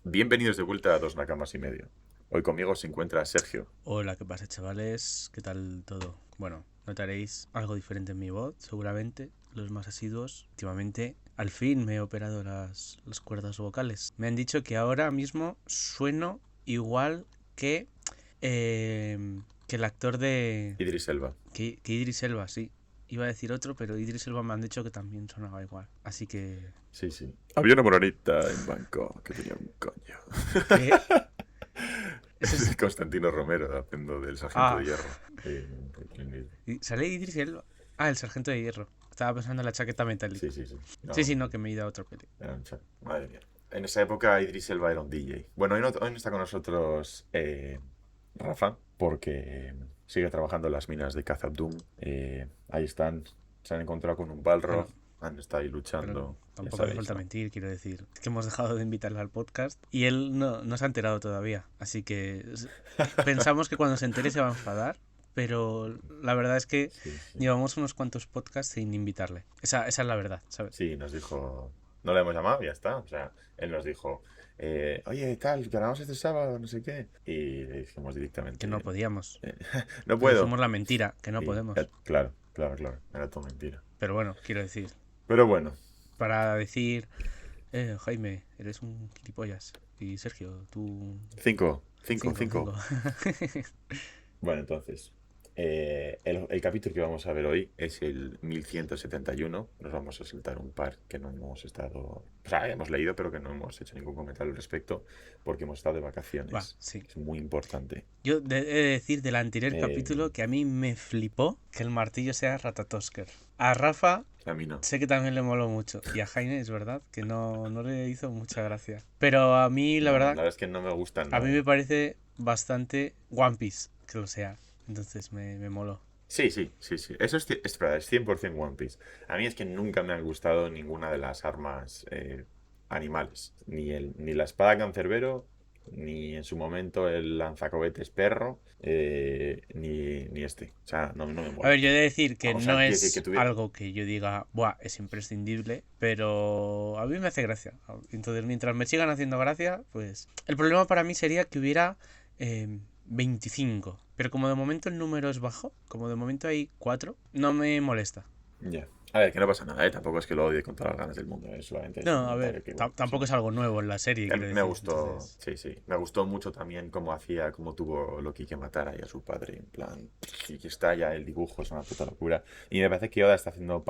Bienvenidos de vuelta a Dos Nakamas y Medio. Hoy conmigo se encuentra Sergio. Hola, ¿qué pasa, chavales? ¿Qué tal todo? Bueno, notaréis algo diferente en mi voz, seguramente, los más asiduos. Últimamente, al fin me he operado las cuerdas vocales. Me han dicho que ahora mismo sueno igual que, que el actor de... Idris Elba. Que Idris Elba, sí. Iba a decir otro, pero Idris Elba me han dicho que también sonaba igual. Así que... Sí, sí. Había una moronita en Bangkok que tenía un coño. ¿Qué? Ese es... Constantino Romero haciendo del Sargento Ah, de Hierro. Sí, ¿sale Idris Elba? Ah, el Sargento de Hierro. Estaba pensando en la chaqueta sí, metálica. sí. Sí. Sí, No, sí, no, que me he ido a otro peli. madre mía. En esa época Idris Elba era un DJ. Bueno, hoy no está con nosotros Rafa porque sigue trabajando en las minas de Khazad-dûm. Ahí están. Se han encontrado con un Balrog. Bueno, Han estado ahí pero luchando. Ya tampoco hace sabéis, falta ¿no? mentir, quiero decir. Es que hemos dejado de invitarle al podcast y él no se ha enterado todavía. Así que pensamos que cuando se entere se va a enfadar, pero la verdad es que Sí, sí. llevamos unos cuantos podcasts sin invitarle. Esa es la verdad, ¿sabes? Sí, nos dijo, no le hemos llamado y ya está. O sea, él nos dijo, oye, tal, ganamos este sábado, no sé qué. Y le dijimos Que no directamente, podíamos. "Eh, no Le puedo. dijimos la mentira, que no Y podemos. claro, claro, claro, era todo mentira. Pero bueno, quiero decir, Pero bueno, para decir, Jaime, eres un gilipollas. Y Sergio, tú... cinco, cinco, Cinco, cinco. cinco. Bueno, entonces, el capítulo que vamos a ver hoy es el 1171. Nos vamos a saltar un par que no hemos estado, o sea, hemos leído, pero que no hemos hecho ningún comentario al respecto porque hemos estado de Va, vacaciones. sí. Es muy importante. Yo he de decir del anterior Eh, capítulo que a mí me flipó que el martillo sea Ratatosker. A Rafa a mí no. sé que también le moló mucho. Y a Jaime es verdad que no le hizo mucha gracia. Pero a mí, la No, la verdad, verdad es que no me gustan a mí nada. me parece bastante One Piece que lo sea. Entonces me moló. Sí, sí, sí, sí. Eso es verdad, es 100% One Piece. A mí es que nunca me han gustado ninguna de las armas animales. Ni la espada cancerbero, ni en su momento el lanzacohetes perro, ni este. O sea, no me A ver, mola. yo he de decir que Vamos, o no sea, quiero decir que es tuviera... algo que yo diga, buah, es imprescindible, pero a mí me hace gracia. Entonces, mientras me sigan haciendo gracia, pues... El problema para mí sería que hubiera 25. Pero como de momento el número es bajo, como de momento hay 4, no me molesta. Ya. A ver, que no pasa nada, ¿eh? Tampoco es que lo odie con todas las ganas del mundo, ¿eh? Solamente es un No, a ver, comentario que, bueno, tampoco sí. es algo nuevo en la serie, Que quiero me decir. gustó, Entonces, sí, sí. Me gustó mucho también cómo tuvo Loki que matar ahí a su padre. En plan, y que está ya el dibujo, es una puta locura. Y me parece que Oda está haciendo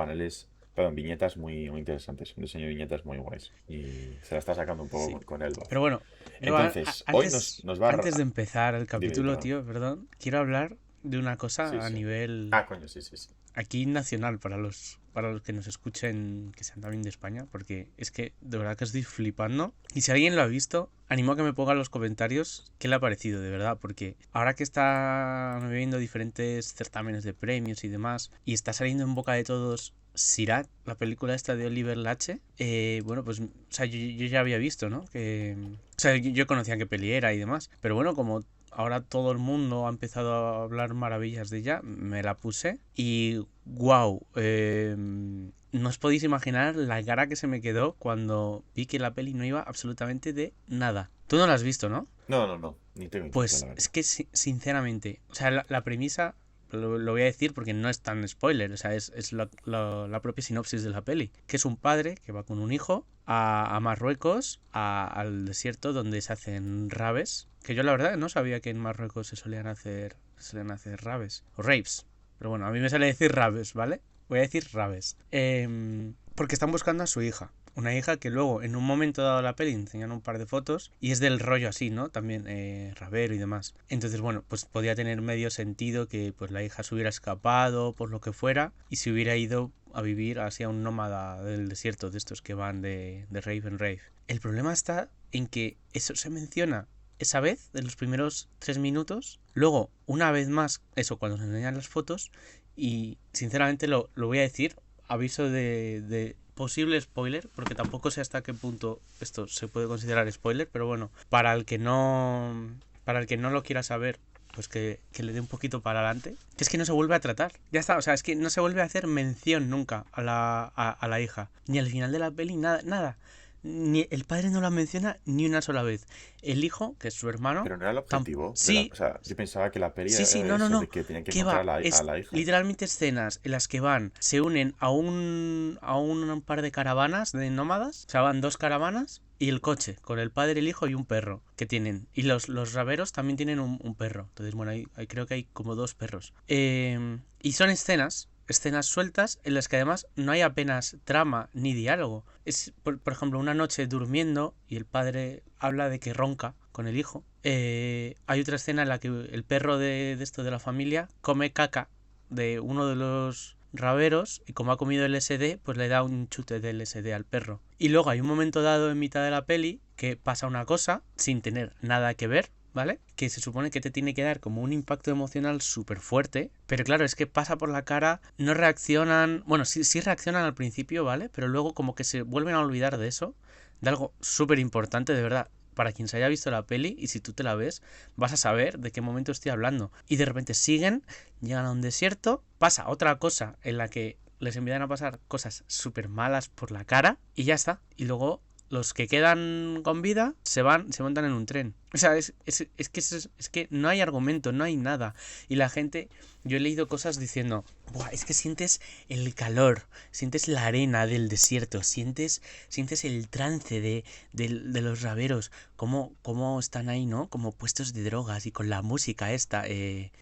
viñetas muy interesantes. Un diseño de viñetas muy guays. Y se la está sacando un poco sí. con Elba. Pero bueno, yo Entonces, hoy nos va antes de empezar el Dime, capítulo, perdón. tío, perdón, quiero hablar de una Sí, cosa a sí. nivel Ah, coño, sí, sí, sí. aquí nacional para los que nos escuchen que sean también de España, porque es que de verdad que estoy flipando. Y si alguien lo ha visto, animo a que me ponga en los comentarios qué le ha parecido, de verdad, porque ahora que está viendo diferentes certámenes de premios y demás, y está saliendo en boca de todos Sirat, la película esta de Oliver Lache, bueno, pues, o sea, yo ya había visto, ¿no? O sea, yo conocía qué peli era y demás, pero bueno, como ahora todo el mundo ha empezado a hablar maravillas de ella, me la puse y wow, no os podéis imaginar la cara que se me quedó cuando vi que la peli no iba absolutamente de nada. Tú no la has visto, ¿no? No, no, no. Ni tengo intención, la Pues es verdad. que sinceramente, o sea, la premisa lo voy a decir porque no es tan spoiler, o sea, es la propia sinopsis de la peli, que es un padre que va con un hijo a Marruecos, al desierto donde se hacen raves, que yo la verdad no sabía que en Marruecos se solían hacer raves, o raves, pero bueno, a mí me sale decir raves, ¿vale? Voy a decir raves. Porque están buscando a su hija. Una hija que luego, en un momento dado de la peli, enseñan un par de fotos y es del rollo así, ¿no? También rabero y demás. Entonces, bueno, pues podía tener medio sentido que pues la hija se hubiera escapado por lo que fuera y se hubiera ido a vivir hacia un nómada del desierto, de estos que van de rave en rave. El problema está en que eso se menciona esa vez, de los primeros 3 minutos, luego una vez más, eso, cuando se enseñan las fotos, y sinceramente lo voy a decir, aviso de posible spoiler, porque tampoco sé hasta qué punto esto se puede considerar spoiler, pero bueno, para el que no lo quiera saber, pues que le dé un poquito para adelante. Que es que no se vuelve a tratar. Ya está, o sea, es que no se vuelve a hacer mención nunca a la hija. Ni al final de la peli, nada, nada. Ni el padre no la menciona ni una sola vez. El hijo, que es su hermano, Pero no era el objetivo de la... sí, O sea, yo pensaba que la peli sí, sí, era no, no, eso, no. de que tenían que ¿Qué encontrar va? a a Es la hija. literalmente escenas en las que van, se unen a un par de caravanas de nómadas. O sea, van dos caravanas y el coche, con el padre, el hijo y un perro que tienen. Y los raveros también tienen un perro. Entonces, bueno, creo que hay como dos perros. Y son escenas sueltas en las que además no hay apenas trama ni diálogo. Es, por ejemplo, una noche durmiendo y el padre habla de que ronca con el hijo. Hay otra escena en la que el perro de esto de la familia come caca de uno de los raveros y como ha comido LSD, pues le da un chute de LSD al perro. Y luego hay un momento dado en mitad de la peli que pasa una cosa sin tener nada que ver, ¿vale? Que se supone que te tiene que dar como un impacto emocional súper fuerte, pero claro, es que pasa por la cara, no reaccionan, bueno, sí reaccionan al principio, ¿vale? Pero luego como que se vuelven a olvidar de eso, de algo súper importante, de verdad. Para quien se haya visto la peli, y si tú te la ves, vas a saber de qué momento estoy hablando. Y de repente siguen, llegan a un desierto, pasa otra cosa en la que les empiezan a pasar cosas súper malas por la cara, y ya está. Y luego los que quedan con vida se montan en un tren. O sea, es que no hay argumento, no hay nada. Y la gente, yo he leído cosas diciendo, buah, es que sientes el calor, sientes la arena del desierto, sientes el trance de los raveros, cómo están ahí, ¿no? Como puestos de drogas y con la música esta.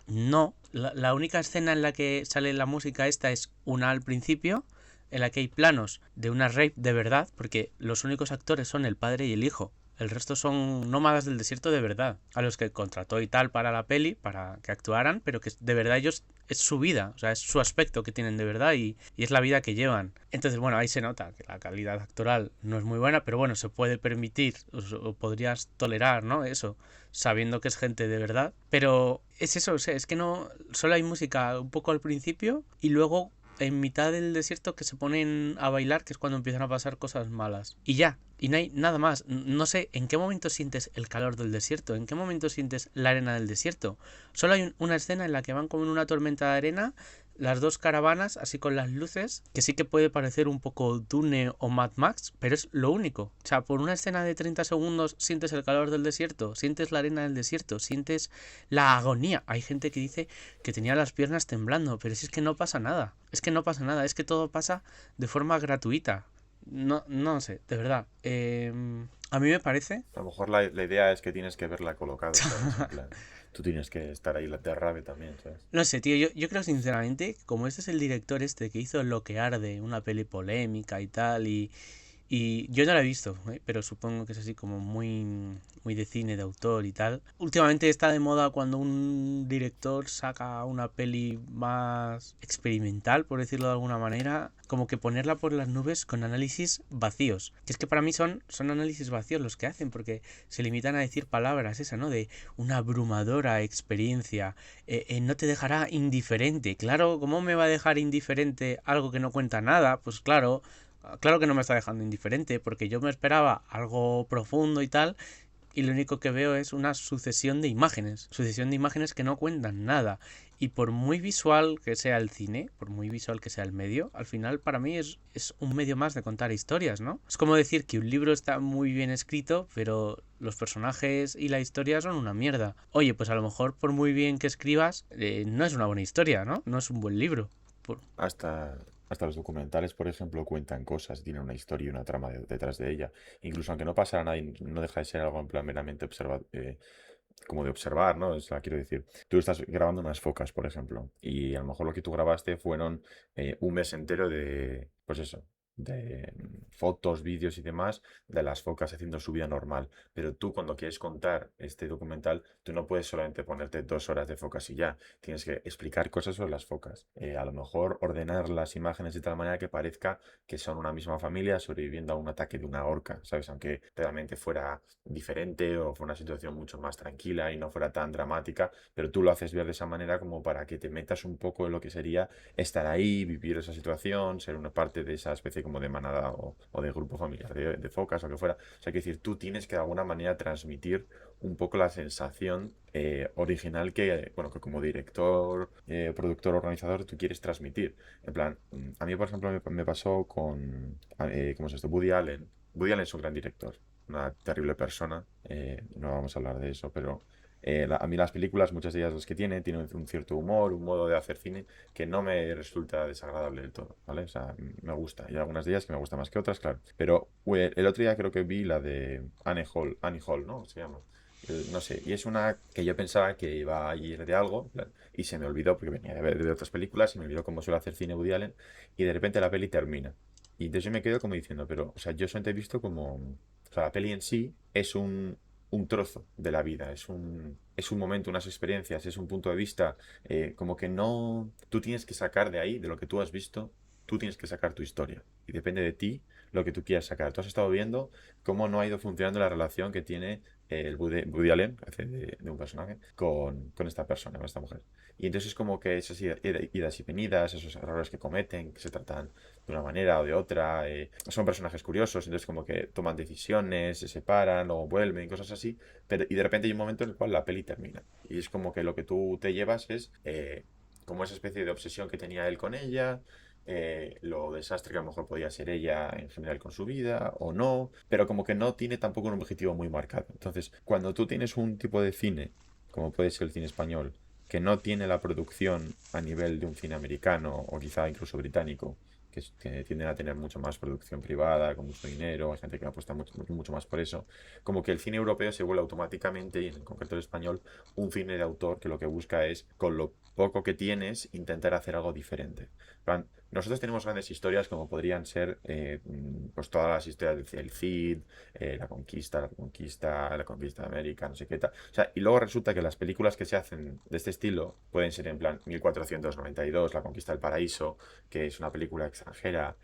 No, la única escena en la que sale la música esta es una al principio, en la que hay planos de una rave de verdad, porque los únicos actores son el padre y el hijo. El resto son nómadas del desierto de verdad, a los que contrató y tal para la peli, para que actuaran, pero que de verdad ellos es su vida, o sea, es su aspecto que tienen de verdad y es la vida que llevan. Entonces, bueno, ahí se nota que la calidad actoral no es muy buena, pero bueno, se puede permitir o podrías tolerar, ¿no? Eso, sabiendo que es gente de verdad. Pero es eso, o sea, es que no, solo hay música un poco al principio y luego en mitad del desierto que se ponen a bailar, que es cuando empiezan a pasar cosas malas. Y ya, y no hay nada más. No sé en qué momento sientes el calor del desierto, en qué momento sientes la arena del desierto. Solo hay una escena en la que van como en una tormenta de arena, las dos caravanas, así con las luces, que sí que puede parecer un poco Dune o Mad Max, pero es lo único. O sea, por una escena de 30 segundos sientes el calor del desierto, sientes la arena del desierto, sientes la agonía. Hay gente que dice que tenía las piernas temblando, pero si es que no pasa nada. Es que no pasa nada, es que todo pasa de forma gratuita. No sé, de verdad. A mí me parece. A lo mejor la idea es que tienes que verla colocado, ¿sabes? En plan, tú tienes que estar ahí de rave también, ¿sabes? No sé, tío, yo creo sinceramente, como este es el director este que hizo Lo que arde, una peli polémica y tal, y yo no la he visto, pero supongo que es así como muy de cine, de autor y tal. Últimamente está de moda cuando un director saca una peli más experimental, por decirlo de alguna manera, como que ponerla por las nubes con análisis vacíos. Que es que para mí son análisis vacíos los que hacen, porque se limitan a decir palabras, esa, ¿no? De una abrumadora experiencia. No te dejará indiferente. Claro, ¿cómo me va a dejar indiferente algo que no cuenta nada? Pues claro. Claro que no me está dejando indiferente, porque yo me esperaba algo profundo y tal, y lo único que veo es una sucesión de imágenes que no cuentan nada. Y por muy visual que sea el cine, por muy visual que sea el medio, al final para mí es un medio más de contar historias, ¿no? Es como decir que un libro está muy bien escrito, pero los personajes y la historia son una mierda. Oye, pues a lo mejor por muy bien que escribas, no es una buena historia, ¿no? No es un buen libro. Por... Hasta, hasta los documentales, por ejemplo, cuentan cosas, tienen una historia y una trama detrás de ella. Incluso aunque no pasara nada, y no deja de ser algo en plan meramente como de observar, ¿no? O sea, quiero decir, tú estás grabando unas focas, por ejemplo, y a lo mejor lo que tú grabaste fueron un mes entero de, pues eso, de fotos, vídeos y demás de las focas haciendo su vida normal. Pero tú cuando quieres contar este documental, tú no puedes solamente ponerte 2 horas de focas y ya. Tienes que explicar cosas sobre las focas. A lo mejor ordenar las imágenes de tal manera que parezca que son una misma familia sobreviviendo a un ataque de una orca, ¿sabes? Aunque realmente fuera diferente o fuera una situación mucho más tranquila y no fuera tan dramática, pero tú lo haces ver de esa manera como para que te metas un poco en lo que sería estar ahí, vivir esa situación, ser una parte de esa especie como de manada o de grupo familiar de focas o que fuera. O sea, que decir, tú tienes que de alguna manera transmitir un poco la sensación original que, bueno, que como director, productor, organizador, tú quieres transmitir. En plan, a mí, por ejemplo, me pasó con, ¿cómo es esto? Woody Allen. Woody Allen es un gran director, una terrible persona, no vamos a hablar de eso, pero a mí las películas, muchas de ellas las que tienen un cierto humor, un modo de hacer cine que no me resulta desagradable del todo, ¿vale? O sea, me gusta. Y hay algunas de ellas que me gustan más que otras, claro. Pero el otro día creo que vi la de Annie Hall, ¿no? Se llama. No sé, y es una que yo pensaba que iba a ir de algo, en plan, y se me olvidó porque venía de ver de otras películas y me olvidó cómo suele hacer cine Woody Allen, y de repente la peli termina. Y entonces yo me quedo como diciendo, pero, o sea, yo solamente he visto como, o sea, la peli en sí es un trozo de la vida, es un momento, unas experiencias, es un punto de vista, como que no, tú tienes que sacar de ahí, de lo que tú has visto, tú tienes que sacar tu historia. Y depende de ti lo que tú quieras sacar. Tú has estado viendo cómo no ha ido funcionando la relación que tiene el Woody Allen, que hace de un personaje, con esta persona, con esta mujer. Y entonces es como que esas idas y venidas, esos errores que cometen, que se tratan de una manera o de otra, son personajes curiosos, entonces como que toman decisiones, se separan, luego vuelven, cosas así, pero, y de repente hay un momento en el cual la peli termina. Y es como que lo que tú te llevas es como esa especie de obsesión que tenía él con ella, lo desastre que a lo mejor podía ser ella en general con su vida o no, pero como que no tiene tampoco un objetivo muy marcado. Entonces, cuando tú tienes un tipo de cine, como puede ser el cine español, que no tiene la producción a nivel de un cine americano o quizá incluso británico, que tienden a tener mucho más producción privada, con mucho dinero, hay gente que apuesta mucho más por eso, como que el cine europeo se vuelve automáticamente, y en concreto el español, un cine de autor que lo que busca es, con lo poco que tienes, intentar hacer algo diferente. Nosotros tenemos grandes historias como podrían ser pues todas las historias del Cid, la conquista de América, no sé qué tal. O sea, y luego resulta que las películas que se hacen de este estilo pueden ser en plan 1492, La conquista del paraíso, que es una película extranjera.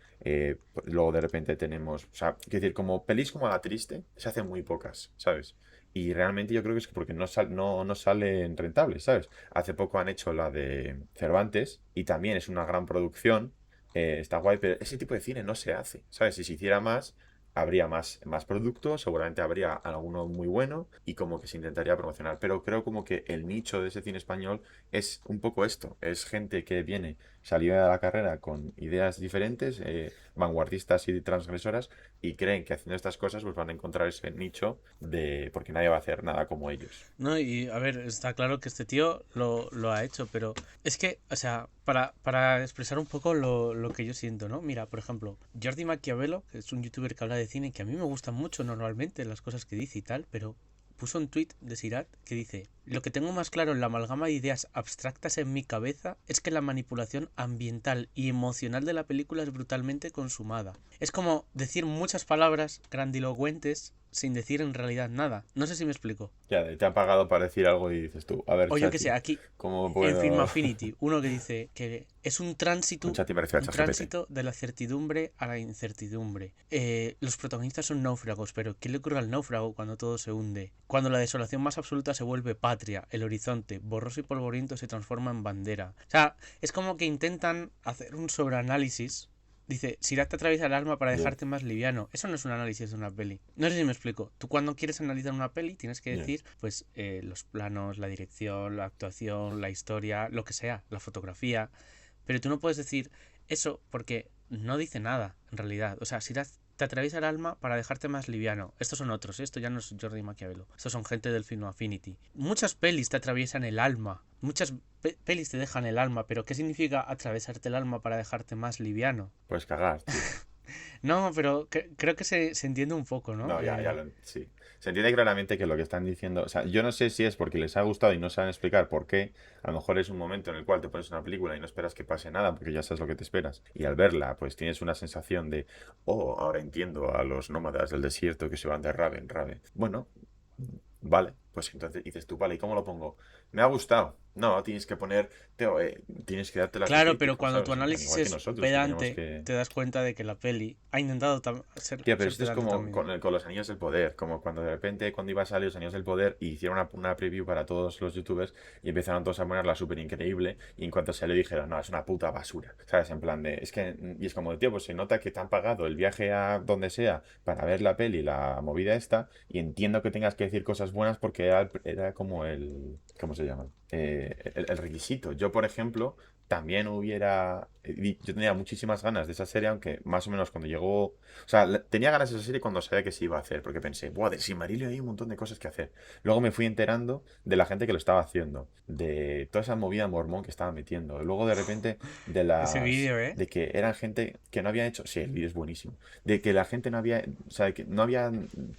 Luego de repente tenemos, o sea, quiero decir, como pelis como La Triste, se hacen muy pocas, ¿sabes? Y realmente yo creo que es porque no salen rentables, ¿sabes? Hace poco han hecho la de Cervantes y también es una gran producción, está guay, pero ese tipo de cine no se hace, ¿sabes? Si se hiciera más, habría más productos, seguramente habría alguno muy bueno y como que se intentaría promocionar. Pero creo como que el nicho de ese cine español es un poco esto, es gente que viene, salió de la carrera con ideas diferentes, vanguardistas y transgresoras, y creen que haciendo estas cosas pues van a encontrar ese nicho de porque nadie va a hacer nada como ellos. No, y a ver, está claro que este tío lo ha hecho, pero es que, o sea, para expresar un poco lo que yo siento, ¿no? Mira, por ejemplo, Jordi Maquiavelo, que es un youtuber que habla de cine, que a mí me gustan mucho normalmente las cosas que dice y tal, pero puso un tuit de Sirat que dice: lo que tengo más claro en la amalgama de ideas abstractas en mi cabeza es que la manipulación ambiental y emocional de la película es brutalmente consumada. Es como decir muchas palabras grandilocuentes sin decir en realidad nada. No sé si me explico. Ya, te han pagado para decir algo y dices tú, a ver, O yo que sé, Chachi, aquí ¿cómo en Film puedo...? Affinity, uno que dice que es Con Chachi me refiero a un ChatGPT. tránsito de la certidumbre a la incertidumbre. Los protagonistas son náufragos, pero ¿qué le ocurre al náufrago cuando todo se hunde? Cuando la desolación más absoluta se vuelve patria, el horizonte, borroso y polvoriento, se transforma en bandera. O sea, es como que intentan hacer un sobreanálisis. Dice, Sirac te atraviesa el alma para Ya, dejarte más liviano. Eso no es un análisis de una peli. No sé si me explico. Tú cuando quieres analizar una peli tienes que ya. decir, pues, los planos, la dirección, la actuación, la historia, lo que sea, la fotografía. Pero tú no puedes decir eso porque no dice nada, en realidad. O sea, Sirac te atraviesa el alma para dejarte más liviano. Estos son otros, esto ya no es Jordi Maquiavelo. Estos son gente del Film Affinity. Muchas pelis te atraviesan el alma. Muchas pelis te dejan el alma, pero ¿qué significa atravesarte el alma para dejarte más liviano? Puedes cagar, tío. No, pero creo que se entiende un poco, ¿no? No, sí. Se entiende claramente que lo que están diciendo, o sea, yo no sé si es porque les ha gustado y no saben explicar por qué. A lo mejor es un momento en el cual te pones una película y no esperas que pase nada porque ya sabes lo que te esperas. Y al verla, pues tienes una sensación de, oh, ahora entiendo a los nómadas del desierto que se van de rave en rave. Bueno, vale, pues entonces dices tú, vale, ¿y cómo lo pongo? Me ha gustado. No, tienes que poner, Teo, tienes que dártelas de Claro, pero crítico, cuando tu ¿sabes? En plan, análisis igual que es nosotros, que tenemos pedante, que... te das cuenta de que la peli ha intentado Tía, pero ser esto es pedante como también. con los Anillos del Poder, como cuando de repente, cuando iba a salir los Anillos del Poder, y hicieron una preview para todos los youtubers y empezaron todos a ponerla súper increíble, y en cuanto salió dijeron, no, es una puta basura, ¿sabes? En plan de, es que, y es como, tío, pues se nota que te han pagado el viaje a donde sea para ver la peli, la movida esta, y entiendo que tengas que decir cosas buenas porque era como el, ¿cómo se llama? El requisito. Yo, por ejemplo, también hubiera... Yo tenía muchísimas ganas de esa serie, aunque más o menos cuando llegó... O sea, tenía ganas de esa serie cuando sabía que se iba a hacer, porque pensé, buah, del Silmarillion hay un montón de cosas que hacer. Luego me fui enterando de la gente que lo estaba haciendo, de toda esa movida mormón que estaba metiendo. Luego de repente de Ese las... vídeo, ¿eh? de que eran gente que no había hecho... Sí, el vídeo es buenísimo. De que la gente no había... O sea, que no había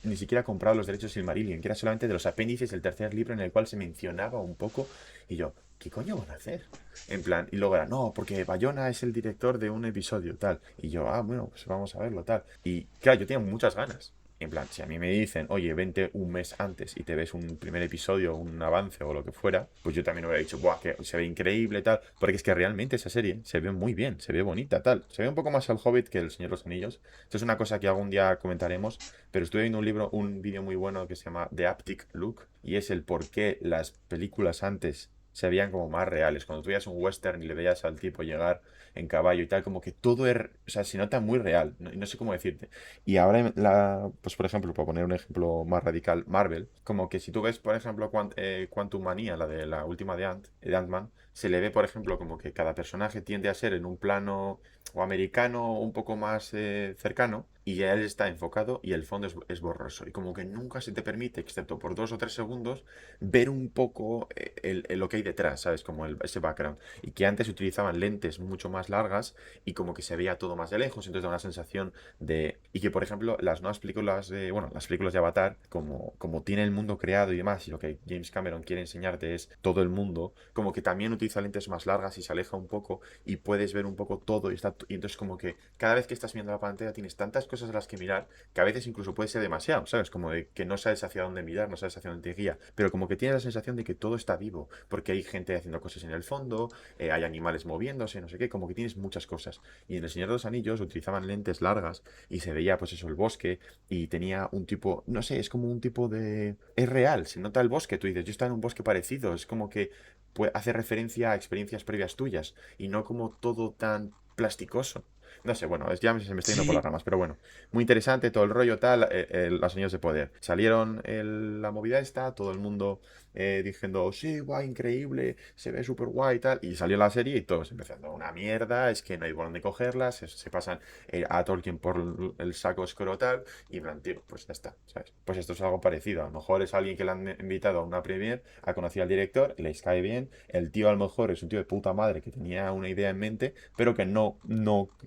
ni siquiera comprado los derechos de Silmarillion, que era solamente de los apéndices del tercer libro en el cual se mencionaba un poco. Y yo, ¿qué coño van a hacer? En plan, y luego era, no, porque Bayona es el director de un episodio, tal. Y yo, bueno, pues vamos a verlo, tal. Y claro, yo tenía muchas ganas. En plan, si a mí me dicen, oye, vente un mes antes y te ves un primer episodio, un avance o lo que fuera, pues yo también hubiera dicho, buah, que se ve increíble, tal. Porque es que realmente esa serie se ve muy bien, se ve bonita, tal. Se ve un poco más al Hobbit que el Señor de los Anillos. Esto es una cosa que algún día comentaremos, pero estuve viendo un vídeo muy bueno que se llama The Haptic Look, y es el por qué las películas antes se veían como más reales. Cuando tú veías un western y le veías al tipo llegar en caballo y tal, como que todo es, o sea, se nota muy real. No sé cómo decirte. Y ahora, pues por ejemplo, para poner un ejemplo más radical, Marvel, como que si tú ves, por ejemplo, Quantum Manía, la de la última de Ant-Man, se le ve, por ejemplo, como que cada personaje tiende a ser en un plano o americano un poco más cercano, y él está enfocado y el fondo es borroso. Y como que nunca se te permite, excepto por 2 o 3 segundos, ver un poco lo que hay detrás, ¿sabes? Como ese background. Y que antes utilizaban lentes mucho más largas y como que se veía todo más de lejos, entonces da una sensación de... Y que, por ejemplo, las nuevas películas de... Bueno, las películas de Avatar, como tiene el mundo creado y demás, y lo que James Cameron quiere enseñarte es todo el mundo, como que también utiliza lentes más largas y se aleja un poco y puedes ver un poco todo y entonces como que cada vez que estás viendo la pantalla tienes tantas cosas a las que mirar que a veces incluso puede ser demasiado, ¿sabes? Como de que no sabes hacia dónde mirar, no sabes hacia dónde te guía, pero como que tienes la sensación de que todo está vivo, porque hay gente haciendo cosas en el fondo, hay animales moviéndose, no sé qué, como que tienes muchas cosas. Y en El Señor de los Anillos utilizaban lentes largas y se veía pues eso, el bosque, y tenía un tipo, no sé, es como un tipo de... Es real, se nota el bosque, tú dices, yo estaba en un bosque parecido, es como que hace referencia a experiencias previas tuyas y no como todo tan plasticoso. No sé, bueno, ya se me está yendo por las Sí. ramas, pero bueno, muy interesante todo el rollo tal, los anillos de poder. Salieron la movida esta, todo el mundo diciendo, sí, guay, increíble, se ve súper guay y tal, y salió la serie y todos empezando, una mierda, es que no hay por dónde cogerlas, se pasan a Tolkien por el saco escrotal, y en plan, tío, pues ya está, ¿sabes? Pues esto es algo parecido, a lo mejor es alguien que le han invitado a una premiere, ha conocido al director, les cae bien, el tío a lo mejor es un tío de puta madre que tenía una idea en mente, pero que no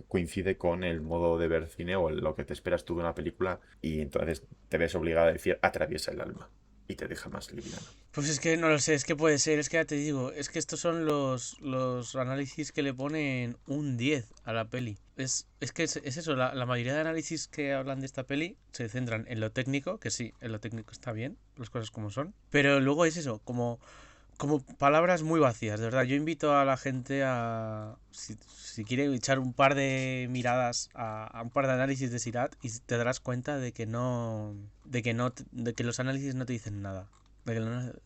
coincide con el modo de ver cine o lo que te esperas tú de una película, y entonces te ves obligado a decir, atraviesa el alma y te deja más liviano. Pues es que no lo sé, es que puede ser, es que ya te digo, es que estos son los análisis que le ponen un 10 a la peli. Es que es eso, la mayoría de análisis que hablan de esta peli se centran en lo técnico, que sí, en lo técnico está bien, las cosas como son, pero luego es eso, como palabras muy vacías, de verdad. Yo invito a la gente a, si quiere, echar un par de miradas a un par de análisis de Sirat y te darás cuenta de que los análisis no te dicen nada. De que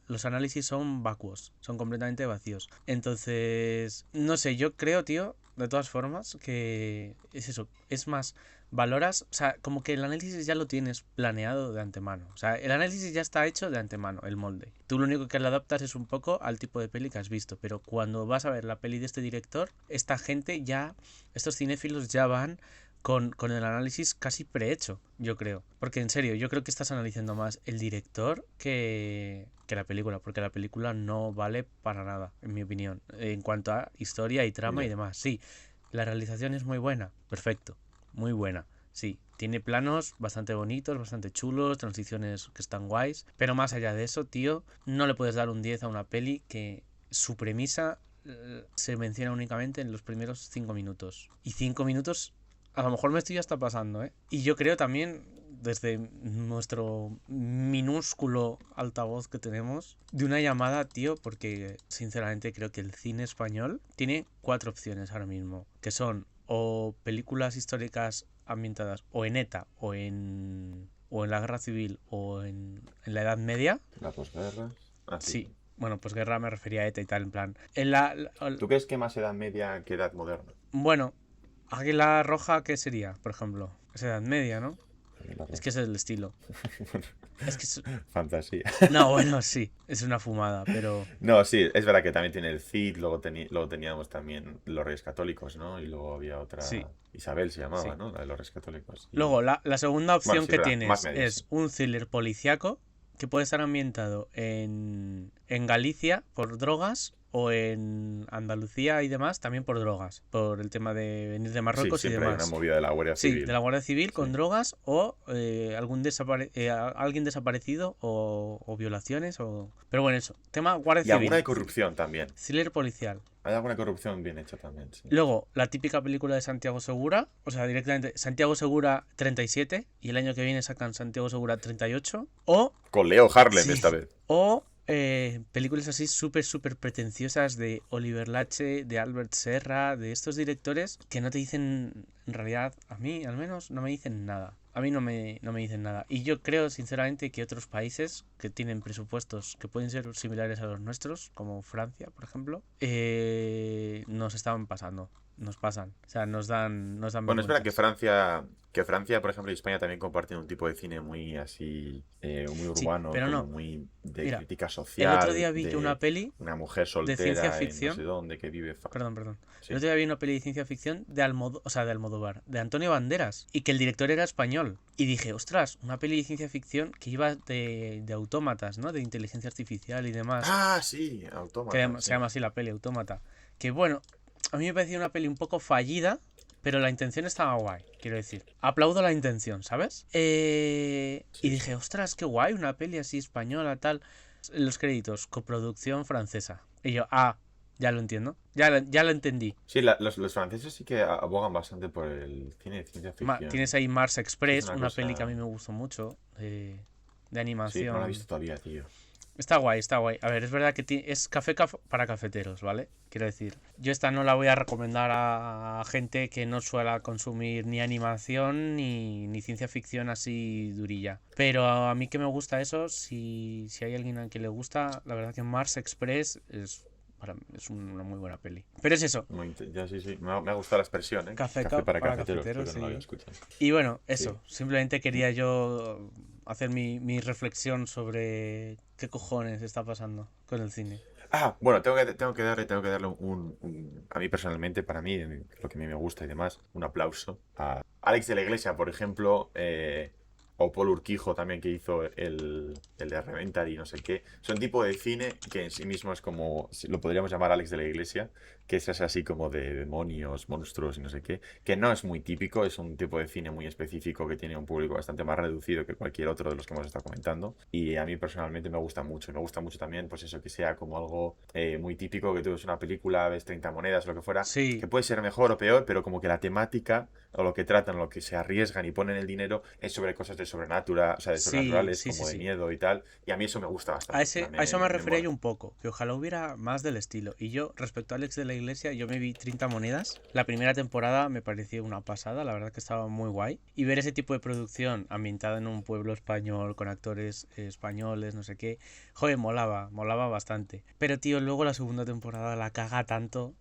los análisis son vacuos, son completamente vacíos. Entonces, no sé, yo creo, tío, de todas formas, que es eso. Es más, valoras, o sea, como que el análisis ya lo tienes planeado de antemano. O sea, el análisis ya está hecho de antemano, el molde. Tú lo único que le adaptas es un poco al tipo de peli que has visto. Pero cuando vas a ver la peli de este director, esta gente ya, estos cinéfilos ya van con el análisis casi prehecho, yo creo. Porque en serio, yo creo que estás analizando más el director que la película, porque la película no vale para nada, en mi opinión, en cuanto a historia y trama y Ya. demás. Sí, la realización es muy buena, perfecto, muy buena. Sí, tiene planos bastante bonitos, bastante chulos, transiciones que están guays, pero más allá de eso, tío, no le puedes dar un 10 a una peli que su premisa se menciona únicamente en los primeros 5 minutos. Y 5 minutos a lo mejor me estoy hasta pasando, ¿eh? Y yo creo también, desde nuestro minúsculo altavoz que tenemos, de una llamada, tío, porque sinceramente creo que el cine español tiene 4 opciones ahora mismo, que son o películas históricas ambientadas o en ETA o en la Guerra Civil o en la Edad Media. La posguerra. Ah, sí. Sí, bueno, pues guerra me refería a ETA y tal, en plan. ¿Tú crees que más edad media que edad moderna? Bueno, Águila Roja, ¿qué sería, por ejemplo? Es Edad Media, ¿no? La Es que roja. ese es el estilo. Es que es... Fantasía. No, bueno, sí, es una fumada, pero... No, sí, es verdad que también tiene el Cid, luego teníamos también los Reyes Católicos, ¿no? Y luego había Sí, otra, Isabel se llamaba, sí. ¿no? La de los Reyes Católicos. Luego, Y la segunda bueno, opción sí, es que verdad, más tienes medias, sí. es un thriller policíaco que puede estar ambientado en Galicia por drogas o en Andalucía y demás también por drogas, por el tema de venir de Sí, Marruecos y siempre hay una demás. movida de la Guardia Sí, de Civil. la Guardia Civil con Sí. drogas o alguien desaparecido o violaciones o... Pero bueno, eso. Tema Guardia Y alguna Civil. de corrupción también. Thriller policial. Hay alguna corrupción bien hecha también, sí. Luego, la típica película de Santiago Segura, o sea, directamente Santiago Segura 37 y el año que viene sacan Santiago Segura 38. O, Con Leo Harlem sí, esta vez. o películas así súper, súper pretenciosas de Oliver Lache, de Albert Serra, de estos directores que no te dicen, en realidad, a mí al menos, no me dicen nada. A mí no me dicen nada. Y yo creo, sinceramente, que otros países que tienen presupuestos que pueden ser similares a los nuestros, como Francia, por ejemplo, nos estaban pasando. Nos pasan. O sea, nos dan Bueno, es verdad vergüenzas. Que Francia, por ejemplo, y España también comparten un tipo de cine muy así, muy Sí, urbano, pero como no. muy de Mira, crítica el otro social, día vi yo una de peli una mujer de ciencia soltera en no sé ficción. dónde que vive. Perdón. El Sí. otro día vi una peli de ciencia ficción o sea, de Almodóvar, de Antonio Banderas, y que el director era español. Y dije, ostras, una peli de ciencia ficción que iba de autómatas, ¿no? De inteligencia artificial y demás. Ah, sí, Autómata, Se sí. llama así la peli, Autómata. Que bueno, a mí me parecía una peli un poco fallida, pero la intención estaba guay, quiero decir. Aplaudo la intención, ¿sabes? Y Sí, sí. dije, ostras, qué guay, una peli así española, tal. Los créditos, coproducción francesa. Y yo, ya lo entiendo. Ya lo entendí. Sí, los franceses sí que abogan bastante por el cine de ciencia ficción. Tienes ahí Mars Sí, es Express, una una peli que a cosa. mí me gustó mucho, de Sí, no la he animación. visto todavía, tío. Está guay, está guay. A ver, es verdad que es para cafeteros, ¿vale? Quiero decir, yo esta no la voy a recomendar a gente que no suela consumir ni animación ni ciencia ficción así durilla. Pero a mí que me gusta eso, si hay alguien a quien le gusta, la verdad que Mars Express es una muy buena peli. Pero es eso, Ya, sí, sí. Me ha gustado la expresión, ¿eh? Café Café para para cafeteros, cafeteros, creo que no lo había sí. escuchado. Y bueno, Sí. eso. Simplemente quería yo hacer mi reflexión sobre qué cojones está pasando con el cine. Ah, bueno, tengo que darle a mí personalmente, para mí, lo que a mí me gusta y demás, un aplauso a Alex de la Iglesia, por ejemplo, o Paul Urquijo también, que hizo el de Reventar y no sé qué. Son tipo de cine que en sí mismo es como, si lo podríamos llamar Alex de la Iglesia, que es así como de demonios, monstruos y no sé qué, que no es muy típico, es un tipo de cine muy específico que tiene un público bastante más reducido que cualquier otro de los que hemos estado comentando. Y a mí personalmente me gusta mucho. Me gusta mucho también, pues eso, que sea como algo muy típico, que tú ves una película, ves 30 monedas, lo que fuera, Sí, que puede ser mejor o peor, pero como que la temática o lo que tratan, lo que se arriesgan y ponen el dinero es sobre cosas de sobrenatural, o sea, de sí, sobrenaturales, sí, sí, como de sí. miedo y tal. Y a mí eso me gusta A, bastante. En ese, plan, a eso me me refería yo mola. un poco, que ojalá hubiera más del estilo. Y yo, respecto a Alex de la Iglesia, yo me vi 30 monedas. La primera temporada me pareció una pasada, la verdad que estaba muy guay. Y ver ese tipo de producción ambientada en un pueblo español, con actores españoles, no sé qué, joder, molaba bastante. Pero tío, luego la segunda temporada la caga tanto,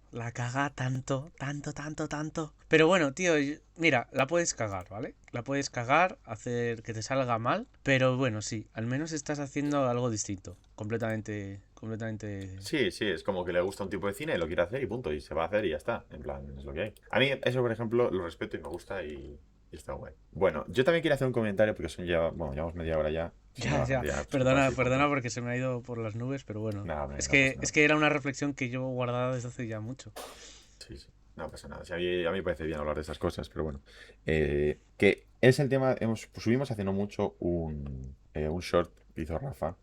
tanto, tanto, tanto. Pero bueno, tío, mira, la puedes cagar, ¿vale? La puedes cagar, hacer que te salga mal, pero bueno, sí, al menos estás haciendo algo distinto, completamente. Sí, sí, es como que le gusta un tipo de cine, lo quiere hacer y punto, y se va a hacer y ya está. En plan, es lo que hay. A mí eso, por ejemplo, lo respeto y me gusta y está guay. Bueno, yo también quería hacer un comentario porque son ya, bueno, llevamos media hora ya. Si no, Ya, ya se pasa perdona, así perdona pronto. porque se me ha ido por las nubes, pero bueno, Nada, hombre, es no pasa que, es nada. que era una reflexión que llevo guardada desde hace ya mucho. Sí, sí, no pasa nada. Sí, a mí me parece bien hablar de esas cosas, pero bueno. Que es el tema, subimos hace no mucho un short que hizo Rafa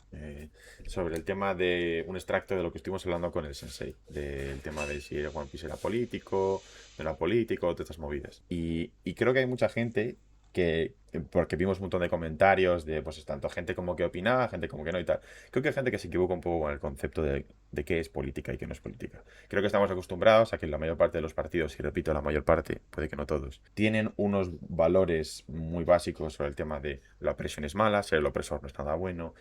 sobre el tema de un extracto de lo que estuvimos hablando con el Sensei, del tema de si One Piece era político, no era político, todas estas movidas. Y creo que hay mucha gente porque vimos un montón de comentarios de, pues, tanto gente como que opinaba, gente como que no y tal. Creo que hay gente que se equivoca un poco con el concepto de qué es política y qué no es política. Creo que estamos acostumbrados a que la mayor parte de los partidos, y repito, la mayor parte, puede que no todos, tienen unos valores muy básicos sobre el tema de la opresión es mala, ser el opresor no es nada bueno,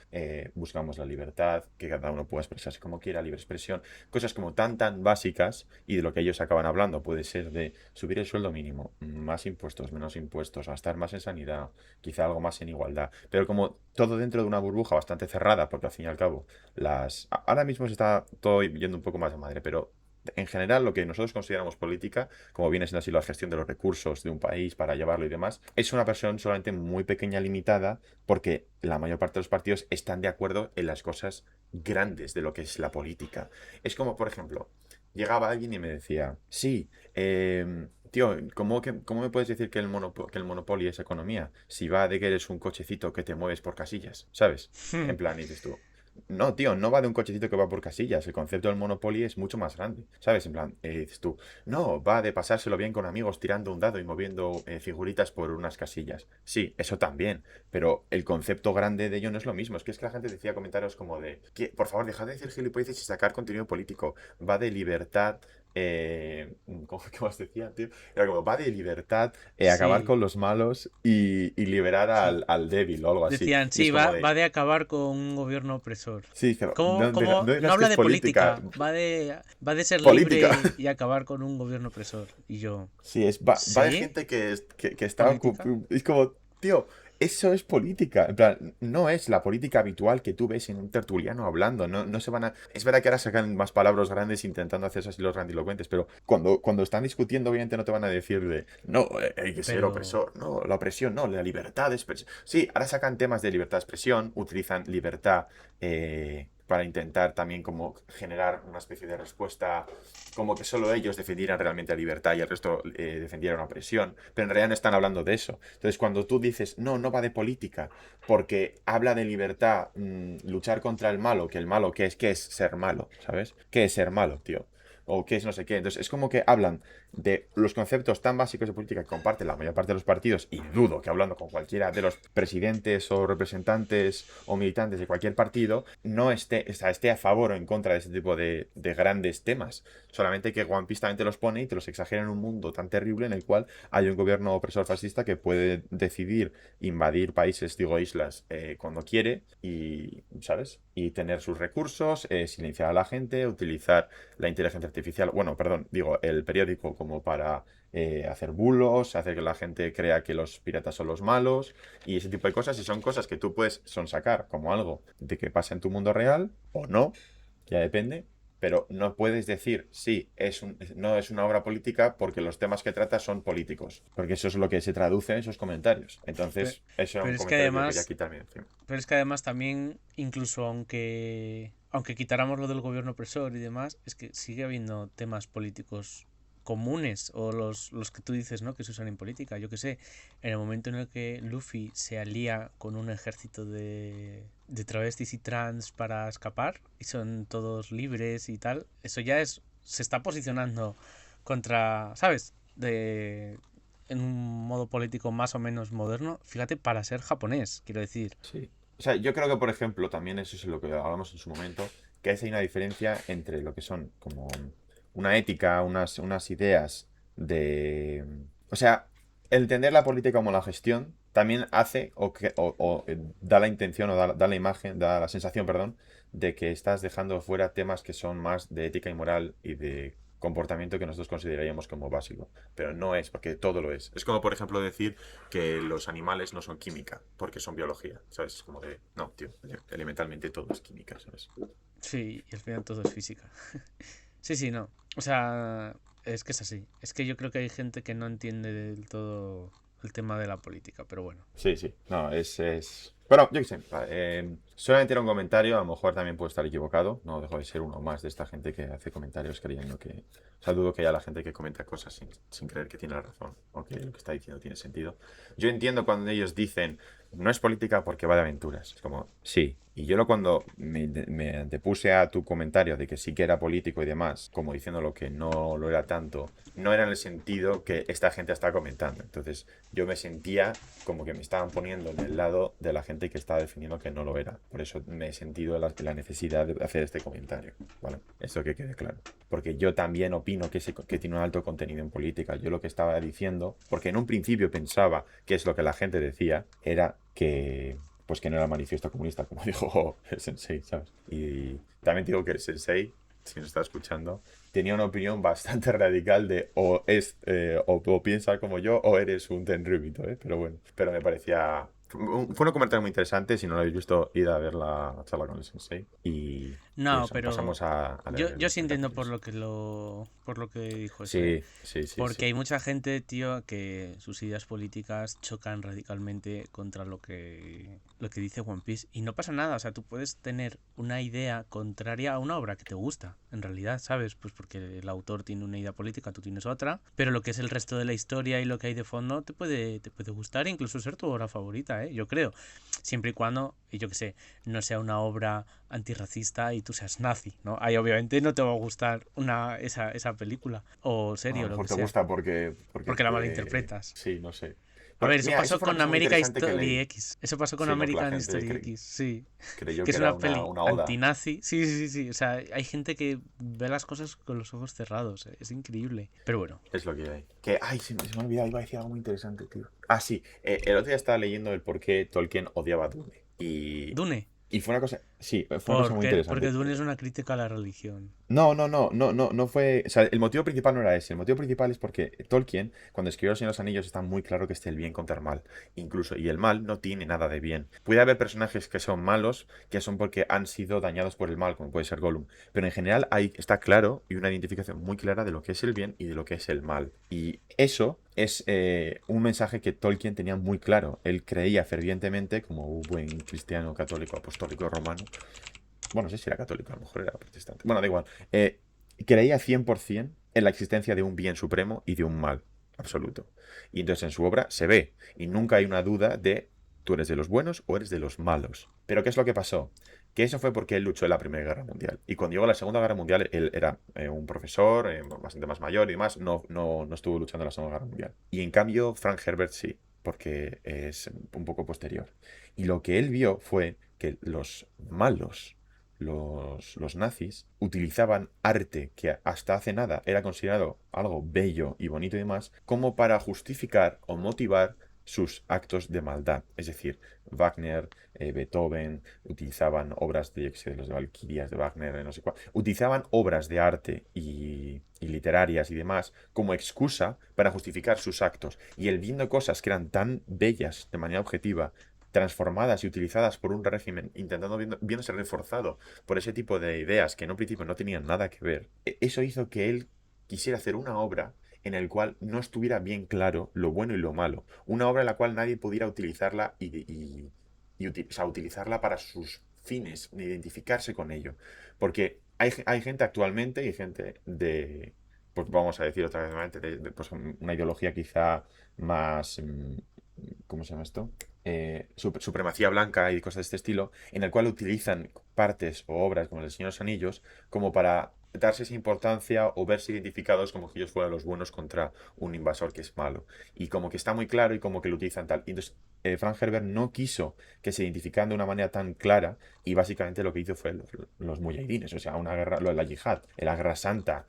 buscamos la libertad, que cada uno pueda expresarse como quiera, libre expresión, cosas como tan básicas y de lo que ellos acaban hablando puede ser de subir el sueldo mínimo, más impuestos, menos impuestos, gastar más en sanidad, quizá algo más en igualdad. Pero como todo dentro de una burbuja bastante cerrada, porque al fin y al cabo, ahora mismo se está todo yendo un poco más de madre, pero en general lo que nosotros consideramos política, como viene siendo así la gestión de los recursos de un país para llevarlo y demás, es una versión solamente muy pequeña, limitada, porque la mayor parte de los partidos están de acuerdo en las cosas grandes de lo que es la política. Es como, por ejemplo, llegaba alguien y me decía, sí, tío, ¿cómo me puedes decir que que el Monopoly es economía? Si va de que eres un cochecito que te mueves por casillas, ¿sabes? En plan, y dices tú, no, tío, no va de un cochecito que va por casillas. El concepto del Monopoly es mucho más grande, ¿sabes? En plan, dices tú, no, va de pasárselo bien con amigos tirando un dado y moviendo figuritas por unas casillas. Sí, eso también, pero el concepto grande de ello no es lo mismo. Es que la gente decía comentarios como de, por favor, dejad de decir gilipolleces y sacar contenido político. Va de libertad. ¿Qué más decía, tío? Era como, va de libertad, acabar Sí, con los malos y liberar sí. al débil o algo así. Decían, Y es sí, como va de, de acabar con un gobierno opresor. sí, dice, ¿Cómo, no, cómo? no No digas que habla es de política. política, va de ser Política. libre y acabar con un gobierno opresor. Y yo, Sí, va de ¿sí? gente que está ¿Política? es como, tío, eso es política. En plan, no es la política habitual que tú ves en un tertuliano hablando. No se van a. Es verdad que ahora sacan más palabras grandes intentando hacerse así los grandilocuentes, pero cuando están discutiendo, obviamente no te van a decir de no, hay que ser Pero, opresor. No, la opresión, no, la libertad de expresión. Sí, ahora sacan temas de libertad de expresión, utilizan libertad para intentar también como generar una especie de respuesta como que solo ellos defendieran realmente la libertad y el resto defendieran la opresión, pero en realidad no están hablando de eso. Entonces, cuando tú dices, no, no va de política, porque habla de libertad, luchar contra el malo, que el malo, ¿qué es ser malo? ¿Sabes? ¿Qué es ser malo, tío? O qué es no sé qué. Entonces, es como que hablan de los conceptos tan básicos de política que comparten la mayor parte de los partidos, y dudo que hablando con cualquiera de los presidentes o representantes o militantes de cualquier partido, no esté, o sea, esté a favor o en contra de ese tipo de grandes temas. Solamente que One Piece también te los pone y te los exagera en un mundo tan terrible en el cual hay un gobierno opresor fascista que puede decidir invadir países, digo islas, cuando quiere y, ¿sabes? Y tener sus recursos, silenciar a la gente, utilizar la inteligencia artificial, bueno, perdón, digo, el periódico como para hacer bulos, hacer que la gente crea que los piratas son los malos y ese tipo de cosas. Y son cosas que tú puedes sonsacar como algo de que pasa en tu mundo real o no, ya depende. Pero no puedes decir, sí, no es una obra política porque los temas que trata son políticos. Porque eso es lo que se traduce en esos comentarios. pe- Entonces, eso era un pero es que comentario que yo quería además, quitarme de encima. pero es que además también, incluso aunque quitáramos lo del gobierno opresor y demás, es que sigue habiendo temas políticos comunes o los que tú dices, ¿no? Que se usan en política. Yo que sé, en el momento en el que Luffy se alía con un ejército de travestis y trans para escapar y son todos libres y tal, eso ya se está posicionando contra, ¿sabes? En un modo político más o menos moderno, fíjate, para ser japonés, quiero decir. Sí. O sea, yo creo que, por ejemplo, también eso es lo que hablamos en su momento, que hay una diferencia entre lo que son como una ética, unas ideas de... O sea, entender la política como la gestión también hace o da la intención o da la imagen, da la sensación, perdón, de que estás dejando fuera temas que son más de ética y moral y de comportamiento que nosotros consideraríamos como básico. Pero no es, porque todo lo es. Es como, por ejemplo, decir que los animales no son química, porque son biología, ¿sabes? Es como de, no, tío, elementalmente todo es química, ¿sabes? Sí, y al final todo es física. Sí, sí, no. O sea, es que es así. Es que yo creo que hay gente que no entiende del todo el tema de la política, pero bueno. Sí, sí, no, Bueno, yo qué sé, vale, solamente era un comentario, a lo mejor también puedo estar equivocado, no dejo de ser uno más de esta gente que hace comentarios creyendo que... O sea, dudo que haya la gente que comenta cosas sin creer que tiene la razón o que lo que está diciendo tiene sentido. Yo entiendo cuando ellos dicen, no es política porque va de aventuras. Es como, sí. Y yo cuando me antepuse a tu comentario de que sí que era político y demás, como diciendo lo que no lo era tanto, no era en el sentido que esta gente está comentando. Entonces yo me sentía como que me estaban poniendo en el lado de la gente que estaba definiendo que no lo era. Por eso me he sentido la necesidad de hacer este comentario. ¿Vale? Esto que quede claro. Porque yo también opino que tiene un alto contenido en política. Yo lo que estaba diciendo, porque en un principio pensaba que es lo que la gente decía, era que pues que no era manifiesto comunista, como dijo el sensei, ¿sabes? Y también digo que el sensei si nos está escuchando, tenía una opinión bastante radical de o piensa como yo o eres un tenrúbito, ¿eh? Pero bueno, pero me parecía... Fue un comentario muy interesante, si no lo habéis visto, id a ver la charla con el sensei. Y No, eso, pero pasamos a leer yo el sí entiendo comentario. por lo que dijo eso, ¿eh? Sí, sí, sí, Porque sí. hay mucha gente, tío, que sus ideas políticas chocan radicalmente contra lo que dice One Piece. Y no pasa nada, o sea, tú puedes tener una idea contraria a una obra que te gusta, en realidad, ¿sabes? Pues porque el autor tiene una idea política, tú tienes otra, pero lo que es el resto de la historia y lo que hay de fondo te puede gustar e incluso ser tu obra favorita, ¿eh? Yo creo. Siempre y cuando, y yo qué sé, no sea una obra antirracista y tú seas nazi, ¿no? Ahí obviamente no te va a gustar esa película o A serie lo o lo mejor que te sea, gusta porque porque la te... malinterpretas. Sí, no sé. A ver, eso Mira, eso pasó fue una con cosa muy American interesante que Story leí. X. Eso pasó con Sí, ¿no? Que la American gente Story X, sí. creyó Que que es era una peli una oda. antinazi. Sí, sí, sí, sí. O sea, hay gente que ve las cosas con los ojos cerrados. Es increíble. Pero bueno, Es lo que hay. Que, ay, se me ha olvidado, iba a decir algo muy interesante, tío. Ah, sí, el otro día estaba leyendo el por qué Tolkien odiaba a Dune. Dune. Y fue una cosa, sí, fue una cosa muy Porque interesante. Dune es una crítica a la religión. No fue. O sea, el motivo principal no era ese. El motivo principal es porque Tolkien, cuando escribió Los Señor de los Anillos, está muy claro que está el bien contra el mal. Incluso, y el mal no tiene nada de bien. Puede haber personajes que son malos, que son porque han sido dañados por el mal, como puede ser Gollum. Pero en general ahí está claro y una identificación muy clara de lo que es el bien y de lo que es el mal. Y eso es un mensaje que Tolkien tenía muy claro. Él creía fervientemente, como un buen cristiano, católico, apostólico, romano, bueno, no sé si era católico, a lo mejor era protestante. Bueno, da igual. Creía 100% en la existencia de un bien supremo y de un mal absoluto. Y entonces en su obra se ve, y nunca hay una duda de tú eres de los buenos o eres de los malos. Pero ¿qué es lo que pasó? Que eso fue porque él luchó en la Primera Guerra Mundial. Y cuando llegó a la Segunda Guerra Mundial, él era un profesor, bastante más mayor y demás, no estuvo luchando en la Segunda Guerra Mundial. Y en cambio, Frank Herbert sí, porque es un poco posterior. Y lo que él vio fue que los malos, los nazis, utilizaban arte que hasta hace nada era considerado algo bello y bonito y demás, como para justificar o motivar sus actos de maldad. Es decir, Wagner, Beethoven, utilizaban obras de, yo qué sé, de los de Valquirias de Wagner, no sé cuál, utilizaban obras de arte y literarias y demás como excusa para justificar sus actos. Y él viendo cosas que eran tan bellas de manera objetiva, transformadas y utilizadas por un régimen, viéndose reforzado por ese tipo de ideas que en un principio no tenían nada que ver, eso hizo que él quisiera hacer una obra en el cual no estuviera bien claro lo bueno y lo malo. Una obra en la cual nadie pudiera utilizarla o sea, utilizarla para sus fines, ni identificarse con ello. Porque hay gente actualmente y gente pues vamos a decir otra vez, pues una ideología quizá más, ¿cómo se llama esto? Supremacía blanca y cosas de este estilo, en el cual utilizan partes o obras como El Señor de los Anillos como para darse esa importancia o verse identificados como que ellos fueran los buenos contra un invasor que es malo. Y como que está muy claro y como que lo utilizan tal. Y entonces, Frank Herbert no quiso que se identificaran de una manera tan clara y básicamente lo que hizo fue los mujahidines, o sea, una guerra, lo de la yihad, la guerra santa,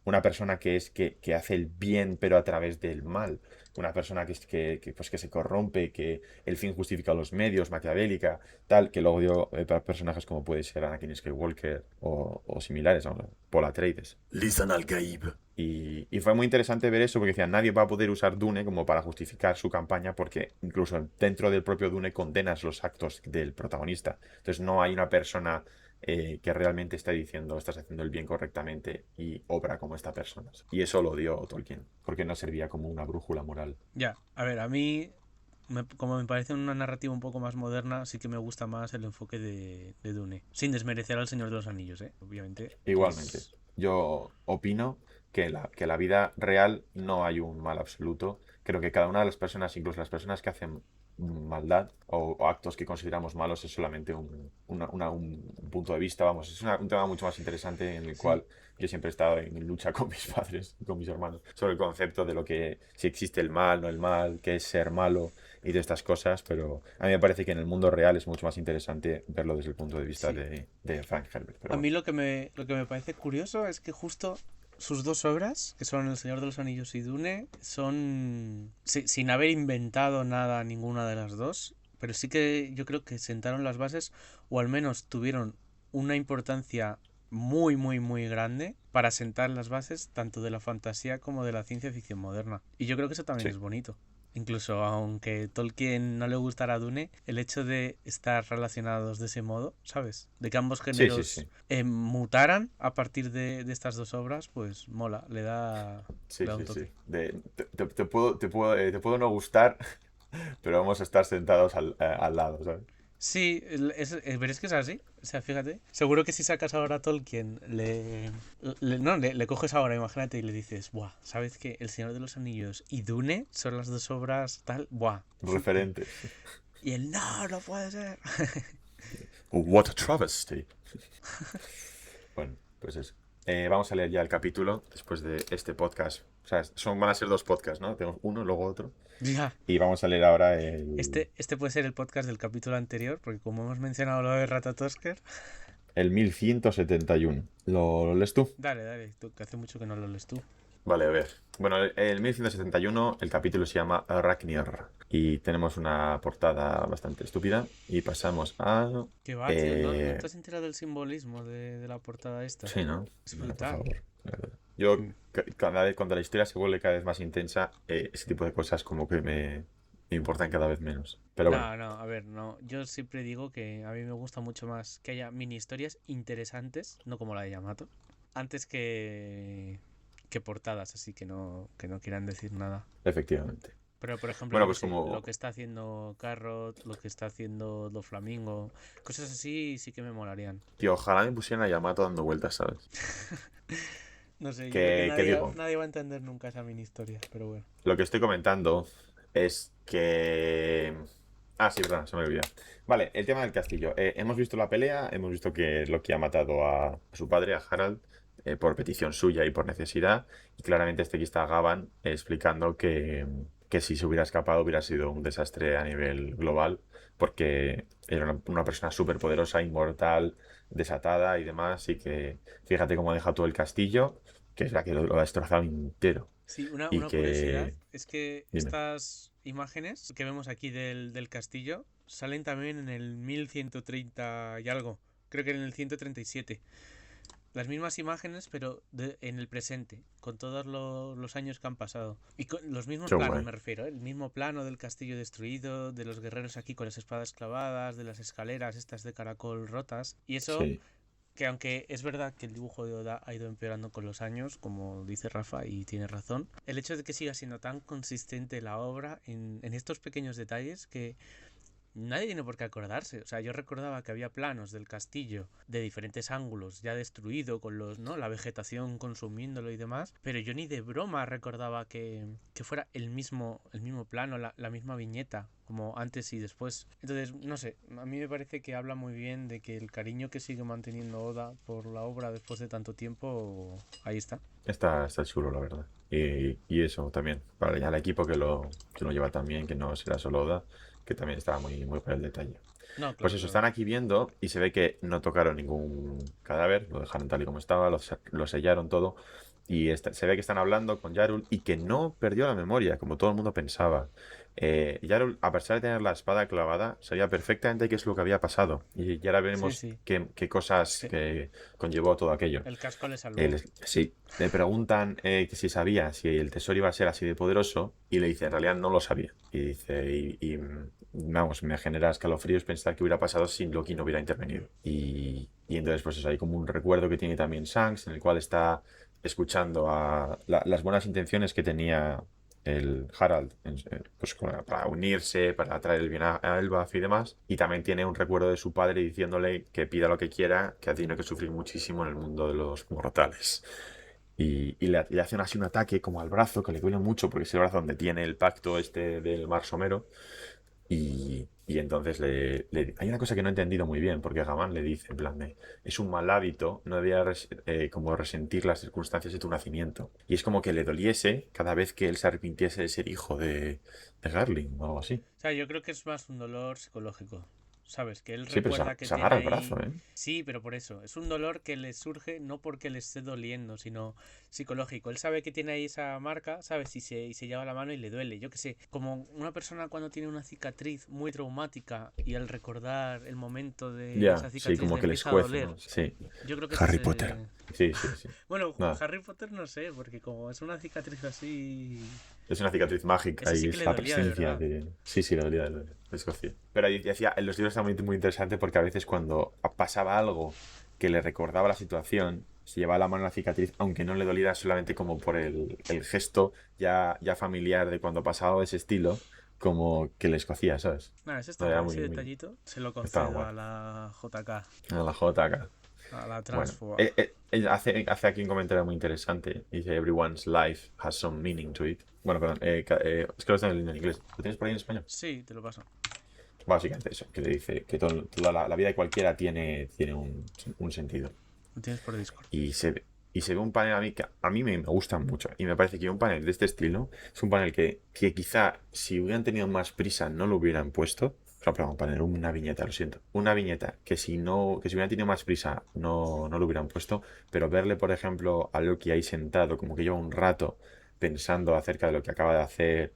una persona que hace el bien pero a través del mal, una persona pues, que se corrompe, que el fin justifica los medios, maquiavélica, tal, que luego dio personajes como puede ser Anakin Skywalker o similares, ¿no? Paul Atreides. Lisan al-Gaib. Y fue muy interesante ver eso porque decían, nadie va a poder usar Dune como para justificar su campaña porque incluso dentro del propio Dune condenas los actos del protagonista. Entonces no hay una persona que realmente está diciendo estás haciendo el bien correctamente y obra como esta persona. Y eso lo dio Tolkien, porque no servía como una brújula moral. Ya, a ver, a mí, como me parece una narrativa un poco más moderna, sí que me gusta más el enfoque de Dune. Sin desmerecer al Señor de los Anillos, ¿eh? Obviamente, que Igualmente, es... yo opino que la vida real no hay un mal absoluto. Creo que cada una de las personas, incluso las personas que hacen maldad o actos que consideramos malos, es solamente un punto de vista. Vamos, es un tema mucho más interesante en el Sí, cual yo siempre he estado en lucha con mis padres, con mis hermanos, sobre el concepto de lo que, si existe el mal, no el mal, qué es ser malo y de estas cosas. Pero a mí me parece que en el mundo real es mucho más interesante verlo desde el punto de vista sí. de Frank Herbert. Pero A bueno. mí lo que me parece curioso es que justo sus dos obras, que son El Señor de los Anillos y Dune, son sin haber inventado nada ninguna de las dos, pero sí que yo creo que sentaron las bases o al menos tuvieron una importancia muy, muy, muy grande para sentar las bases tanto de la fantasía como de la ciencia ficción moderna. Y yo creo que eso también Sí, es bonito. Incluso aunque Tolkien no le gustara a Dune, el hecho de estar relacionados de ese modo, ¿sabes? De que ambos sí, sí, géneros sí. mutaran a partir de estas dos obras, pues mola, Sí, le da un sí, toque. sí. Te puedo no gustar, pero vamos a estar sentados al lado, ¿sabes? Sí, pero es que es así. O sea, fíjate. Seguro que si sacas ahora a Tolkien, no, le coges ahora, imagínate, y le dices, buah, ¿sabes que El Señor de los Anillos y Dune son las dos obras tal? Buah. Referentes. Y él, no, no puede ser. What a travesty. Bueno, pues eso. Vamos a leer ya el capítulo después de este podcast. O sea, van a ser dos podcasts, ¿no? Tenemos uno, luego otro. Ya. Y vamos a leer ahora Este puede ser el podcast del capítulo anterior, porque como hemos mencionado lo de Ratatosker. el 1171. ¿Lo lees tú? Dale, dale, tú, que hace mucho que no lo lees tú. Vale, a ver. Bueno, el 1171, el capítulo se llama Aracnir. Y tenemos una portada bastante estúpida. Y pasamos a. ¿Qué va, tío? ¿No eh, te has enterado del simbolismo de la portada esta? Sí, ¿no? Es Vale, por brutal. favor. Yo, Mm. cada vez cuando la historia se vuelve cada vez más intensa, ese tipo de cosas como que me importan cada vez menos. Pero bueno, No, no, a ver, no. Yo siempre digo que a mí me gusta mucho más que haya mini historias interesantes, no como la de Yamato, antes que portadas, así que no quieran decir nada. efectivamente. Pero, por ejemplo, Bueno, yo qué pues sé, lo como, que está haciendo Carrot, lo que está haciendo Doflamingo, cosas así sí que me molarían. tío, ojalá me pusieran a Yamato dando vueltas, ¿sabes? No sé, yo creo que ¿Qué digo? nadie va a entender nunca esa mini historia, pero bueno. Lo que estoy comentando es que. Ah, sí, verdad, se me olvida. Vale, el tema del castillo. Hemos visto la pelea, hemos visto que Loki ha matado a su padre, a Harald, por petición suya y por necesidad. Y claramente aquí está Gavan explicando que si se hubiera escapado hubiera sido un desastre a nivel global, porque era una persona súper poderosa, inmortal, desatada y demás. Y que fíjate cómo deja todo el castillo, que es la que lo ha destrozado entero. Sí, Y una curiosidad que. es que Dime. estas imágenes que vemos aquí del castillo salen también en el 1130 y algo. Creo que en el 137. Las mismas imágenes, pero en el presente, con todos los años que han pasado. Y con los mismos Qué planos, guay. me refiero, ¿eh? El mismo plano del castillo destruido, de los guerreros aquí con las espadas clavadas, de las escaleras estas de caracol rotas. Y eso Sí. que aunque es verdad que el dibujo de Oda ha ido empeorando con los años, como dice Rafa, y tiene razón, el hecho de que siga siendo tan consistente la obra en estos pequeños detalles que nadie tiene por qué acordarse. O sea, yo recordaba que había planos del castillo de diferentes ángulos ya destruido con los, ¿no? La vegetación consumiéndolo y demás, pero yo ni de broma recordaba que fuera el mismo plano, la misma viñeta, como antes y después. Entonces, no sé, a mí me parece que habla muy bien de que el cariño que sigue manteniendo Oda por la obra después de tanto tiempo, ahí está. Está chulo, la verdad. Y eso también, para ya el equipo que lo lleva también, que no será solo Oda, que también estaba muy, muy para el detalle. No, Pues claro, eso, claro. están aquí viendo y se ve que no tocaron ningún cadáver, lo dejaron tal y como estaba, lo sellaron todo. Y se ve que están hablando con Yarul y que no perdió la memoria, como todo el mundo pensaba. Yarul, a pesar de tener la espada clavada, sabía perfectamente qué es lo que había pasado. Y ahora Sí, veremos sí. qué cosas Sí. que conllevó todo aquello. El casco le salvó. Sí, le preguntan que si sabía si el tesoro iba a ser así de poderoso y le dice, en realidad no lo sabía. Y dice, vamos, me genera escalofríos pensar que hubiera pasado si Loki no hubiera intervenido. Y entonces pues eso, hay como un recuerdo que tiene también Shanks en el cual está escuchando a las buenas intenciones que tenía el Harald pues, para unirse, para traer el bien a Elbaf y demás. Y también tiene un recuerdo de su padre diciéndole que pida lo que quiera, que ha tenido que sufrir muchísimo en el mundo de los mortales. Y le hacen así un ataque como al brazo, que le duele mucho porque es el brazo donde tiene el pacto este del Mar Somero. Y entonces hay una cosa que no he entendido muy bien, porque Gamán le dice, en plan de, es un mal hábito, no debía como resentir las circunstancias de tu nacimiento. Y es como que le doliese cada vez que él se arrepintiese de ser hijo de Garling o algo así. O sea, yo creo que es más un dolor psicológico. ¿sabes? Que él Sí, pero recuerda que se tiene agarra el ahí... brazo, ¿eh? Sí, pero por eso. Es un dolor que le surge no porque le esté doliendo, sino psicológico. Él sabe que tiene ahí esa marca, ¿sabes? Y se lleva la mano y le duele. Yo qué sé. Como una persona cuando tiene una cicatriz muy traumática y al recordar el momento de esa Ya, sí, cicatriz como le que les empieza a juece, doler. ¿no? Sí. Yo creo que ese es Harry Potter. el... Sí, sí, sí. Bueno, Nada. Harry Potter no sé, porque como es una cicatriz así... Es una cicatriz mágica Esa sí y que es le la dolía de presencia verdad. de... Sí, sí, la dolía de Escocia. Pero ahí decía, en los libros está muy, muy interesante porque a veces cuando pasaba algo que le recordaba la situación, se llevaba la mano a la cicatriz, aunque no le doliera solamente como por el gesto ya familiar de cuando pasaba ese estilo, como que le escocía, ¿sabes? Nada, ese está No, era guay, ese muy... detallito se lo Estaba concedo guay. a la JK, A la J acá. a la Bueno, transfoba. hace aquí un comentario muy interesante. Dice, Everyone's life has some meaning to it. Bueno, perdón, es que lo está en inglés. ¿Lo tienes por ahí en español? Sí, te lo paso. Básicamente eso, que le dice que toda la vida de cualquiera tiene un sentido. Lo tienes por Discord. Y se ve un panel a mí que a mí me gusta mucho. Y me parece que un panel de este estilo es un panel que quizá si hubieran tenido más prisa no lo hubieran puesto. O sea, perdón, un panel, una viñeta, lo siento. Una viñeta que si no, que si hubieran tenido más prisa no lo hubieran puesto. Pero verle, por ejemplo, a Loki ahí sentado, como que lleva un rato pensando acerca de lo que acaba de hacer,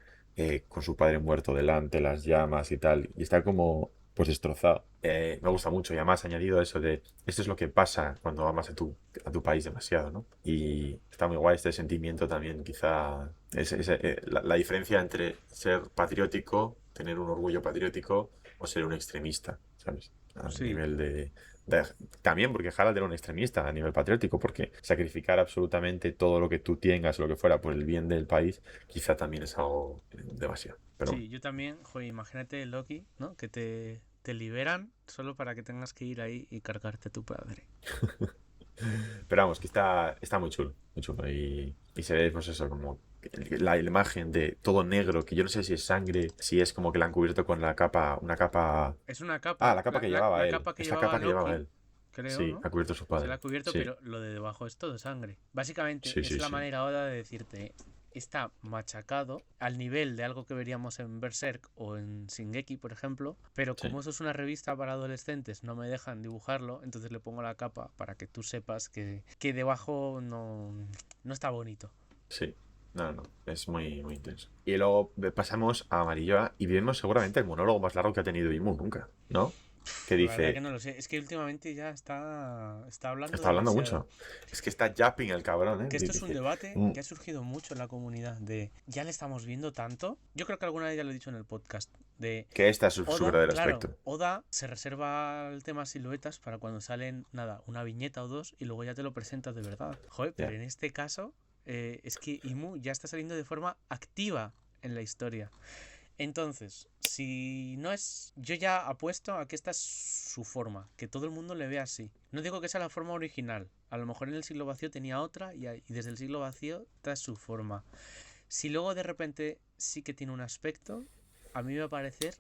con su padre muerto delante, las llamas y tal. Y está como pues destrozado. Me gusta mucho y además añadido eso de esto es lo que pasa cuando amas a tu país demasiado, ¿no? Y está muy guay este sentimiento también, quizá la diferencia entre ser patriótico, tener un orgullo patriótico o ser un extremista, ¿sabes? A Sí, nivel de- también porque Harald era un extremista a nivel patriótico, porque sacrificar absolutamente todo lo que tú tengas o lo que fuera por el bien del país, quizá también es algo demasiado. Pero bueno. sí, yo también, joder, imagínate Loki, ¿no? Que te liberan solo para que tengas que ir ahí y cargarte a tu padre. Pero vamos, que está muy chulo, muy chulo. Y se ve, pues eso, como la imagen de todo negro, que yo no sé si es sangre, si es como que la han cubierto con una capa... Es una Ah, capa, la capa que llevaba la él. capa que Es la llevaba capa que llevaba Loki, él. creo, Sí, ¿no? ha cubierto a su Se la padre. ha cubierto, Sí, pero lo de debajo es todo sangre. Básicamente sí, es sí, la sí. manera ahora de decirte, está machacado al nivel de algo que veríamos en Berserk o en Shingeki, por ejemplo, pero Sí, como eso es una revista para adolescentes, no me dejan dibujarlo, entonces le pongo la capa para que tú sepas que debajo no está bonito. sí. No, no, es muy, muy intenso. Y luego pasamos a Amarillo y vemos seguramente el monólogo más largo que ha tenido Imu nunca, ¿no? Que La verdad que dice, no lo sé, es que últimamente ya está hablando está hablando demasiado. mucho. Es que está yapping el cabrón, ¿eh? Que esto es un Dice, debate "Mm, que ha surgido mucho en la comunidad de ya le estamos viendo tanto. Yo creo que alguna vez ya lo he dicho en el podcast de que este es su Oda, verdadero claro, aspecto. Oda se reserva el tema siluetas para cuando salen, nada, una viñeta o dos y luego ya te lo presentas de verdad. Joder, pero Ya. en este caso es que Imu ya está saliendo de forma activa en la historia. Entonces, si no es... Yo ya apuesto a que esta es su forma, que todo el mundo le vea así. No digo que sea la forma original. A lo mejor en el siglo vacío tenía otra y desde el siglo vacío esta es su forma. Si luego de repente sí que tiene un aspecto, a mí me va a parecer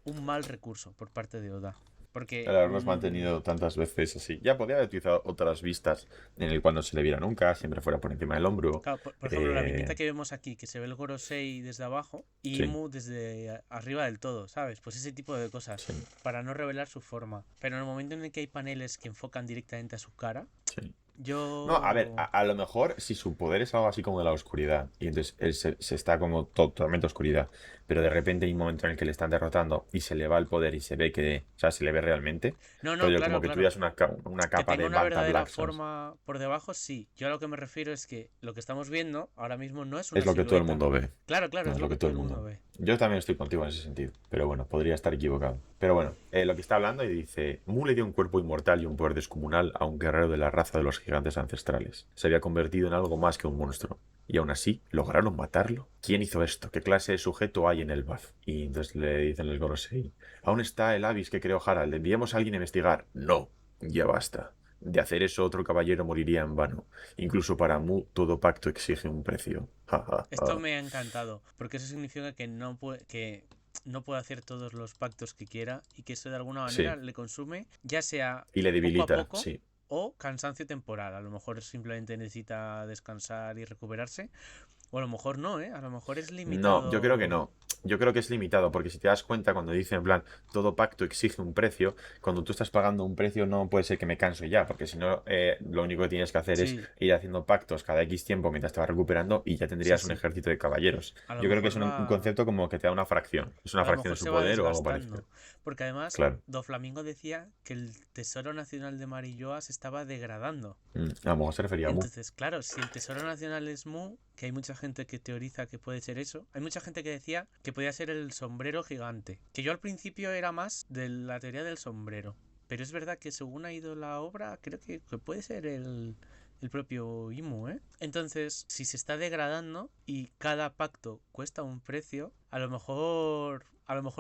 un mal recurso por parte de Oda. El Porque habernos mantenido tantas veces así. Ya podría haber utilizado otras vistas en el cual no se le viera nunca, siempre fuera por encima del hombro. claro, por ejemplo, la viñeta Eh, que vemos aquí, que se ve el Gorosei desde abajo y sí, Imu desde arriba del todo, ¿sabes? Pues ese tipo de cosas, sí, para no revelar su forma. Pero en el momento en el que hay paneles que enfocan directamente a su cara, sí. No, a ver, a, yo... a lo mejor si su poder es algo así como de la oscuridad, y entonces él se está como totalmente oscuridad, pero de repente hay un momento en el que le están derrotando y se le va el poder y se ve que, o sea, se le ve realmente, No, no, rollo como claro, que claro. tuvieras una Que capa tenga de una Banta verdadera Black, ¿sabes? forma por debajo, sí. Yo a lo que me refiero es que lo que estamos viendo ahora mismo no es una Es lo que todo el silueta. mundo ve. Claro, claro, No es es lo lo que que todo todo el el mundo mundo. ve. Yo también estoy contigo en ese sentido, pero bueno, podría estar equivocado. Pero bueno, lo que está hablando y dice, Mu le dio un cuerpo inmortal y un poder descomunal a un guerrero de la raza de los gigantes ancestrales. Se había convertido en algo más que un monstruo. Y aún así, ¿lograron matarlo? ¿Quién hizo esto? ¿Qué clase de sujeto hay en el Baz? Y entonces le dicen el Gorosei, aún está el Abyss que creó Harald, enviemos a alguien a investigar. No, ya basta. De hacer eso otro caballero moriría en vano. Incluso para Mu todo pacto exige un precio. Ja, ja, Esto ja. me ha encantado, porque eso significa que no puede hacer todos los pactos que quiera y que eso de alguna manera Sí, le consume, ya sea y le poco a debilita, poco sí. o cansancio temporal. A lo mejor simplemente necesita descansar y recuperarse, o a lo mejor no, ¿eh? A lo mejor es No, yo creo que limitado. no. yo creo que es limitado, porque si te das cuenta cuando dice en plan, todo pacto exige un precio, cuando tú estás pagando un precio no puede ser que me canso ya, porque si no, lo único que tienes que hacer es Sí, ir haciendo pactos cada X tiempo mientras te vas recuperando y ya sí, tendrías un sí. ejército de caballeros. A lo Yo creo que mejor es un concepto como que te da una fracción, es una a lo fracción mejor de se su va poder o algo parecido. desgastando. Porque además, Claro. Doflamingo decía que el Tesoro Nacional de Marilloa se estaba degradando. A lo mejor se refería a Mu. Entonces, claro, si el Tesoro Nacional es Mu, que hay mucha gente que teoriza que puede ser eso, hay mucha gente que decía que podía ser el sombrero gigante. Que yo al principio era más de la teoría del sombrero. Pero es verdad que según ha ido la obra, creo que puede ser el propio Imu, ¿eh? Entonces, si se está degradando y cada pacto cuesta un precio, a lo mejor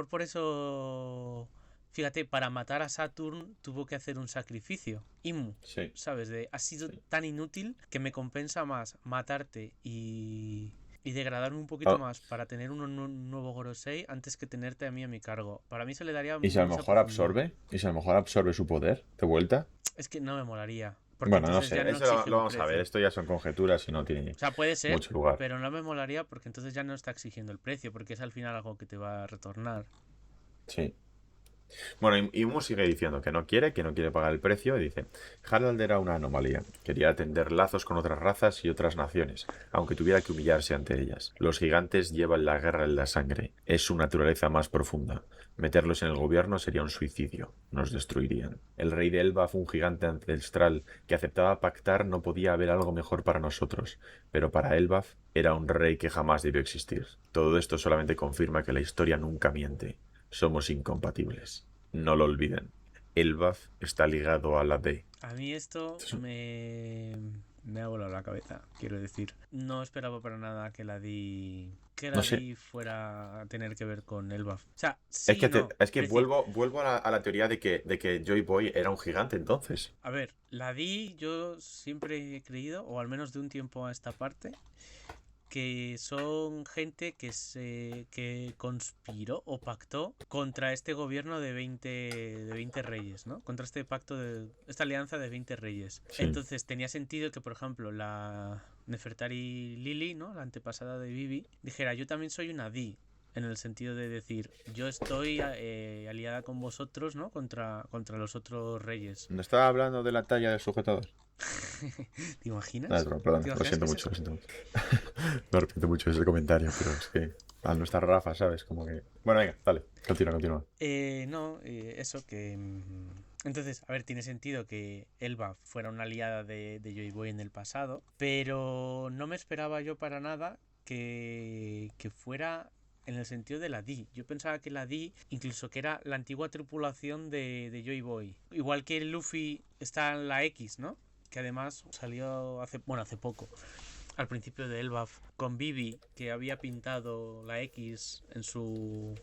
por eso, fíjate, para matar a Saturn tuvo que hacer un sacrificio. Imu, Sí, ¿sabes? Ha sido sí. tan inútil que me compensa más matarte y degradarme un poquito Ah, más para tener un nuevo Gorosei antes que tenerte a mí a mi cargo. Para mí se le daría ¿y si a lo mucha mejor profundidad. absorbe? ¿Y si a lo mejor absorbe su poder de vuelta? Es que no me molaría, porque Bueno, no entonces sé, ya no eso exige lo un vamos a ver, precio. esto ya son conjeturas y no tiene O sea, puede ser, mucho lugar. pero no me molaría porque entonces ya no está exigiendo el precio, porque es al final algo que te va a retornar. Sí. Bueno, y Imu sigue diciendo que no quiere pagar el precio, y dice, Harald era una anomalía, quería tender lazos con otras razas y otras naciones, aunque tuviera que humillarse ante ellas. Los gigantes llevan la guerra en la sangre, es su naturaleza más profunda. Meterlos en el gobierno sería un suicidio, nos destruirían. El rey de Elba fue un gigante ancestral que aceptaba pactar, no podía haber algo mejor para nosotros, pero para Elbaf era un rey que jamás debió existir. Todo esto solamente confirma que la historia nunca miente. Somos incompatibles. No lo olviden. Elbaf está ligado a la D. A mí esto me ha volado la cabeza, quiero decir. No esperaba para nada que No la sé. Di fuera a tener que ver con Elbaf. O sea, Es sí y que, no. es que Es decir, vuelvo a la teoría de que Joy Boy era un gigante entonces. a ver, la Di yo siempre he creído, o al menos de un tiempo a esta parte, que son gente que conspiró o pactó contra este gobierno de 20 reyes, ¿no? Contra este pacto esta alianza de 20 reyes. Sí. Entonces tenía sentido que, por ejemplo, la Nefertari Lili, ¿no? La antepasada de Vivi, dijera, yo también soy una Di. En el sentido de decir, yo estoy aliada con vosotros, ¿no? Contra los otros reyes. ¿No estaba hablando de la talla del sujetador? ¿Te No, es imaginas? broma, perdón, ¿Te lo imaginas siento mucho, lo siento mucho. Me arrepiento mucho de ese comentario, pero es que al no estar Rafa, ¿sabes? Como que... Bueno, venga, dale, continúa, continúa. No, eso que... Entonces, a ver, tiene sentido que Elba fuera una aliada de Joy Boy en el pasado, pero no me esperaba yo para nada que fuera en el sentido de la Di. Yo pensaba que la Di, incluso que era la antigua tripulación de Joy Boy. Igual que Luffy está en la X, ¿no? Que además salió hace poco, al principio de Elbaf, con Vivi, que había pintado la X en su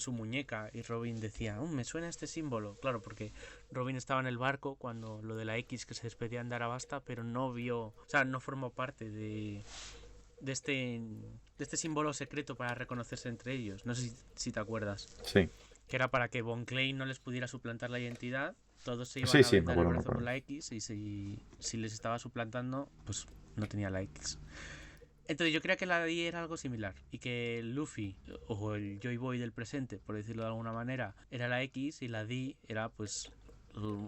muñeca, y Robin decía, me suena este símbolo. Claro, porque Robin estaba en el barco cuando lo de la X que se despedía en Arabasta, pero no vio, o sea, no formó parte de este símbolo secreto para reconocerse entre ellos. No sé si te acuerdas. Sí, Que era para que Von Klein no les pudiera suplantar la identidad. Todos se iban sí, a sí, me vendar el acuerdo, me brazo con acuerdo. la X, y si les estaba suplantando, pues no tenía la X. Entonces yo creía que la DI era algo similar y que el Luffy o el Joy Boy del presente, por decirlo de alguna manera, era la X y la D era pues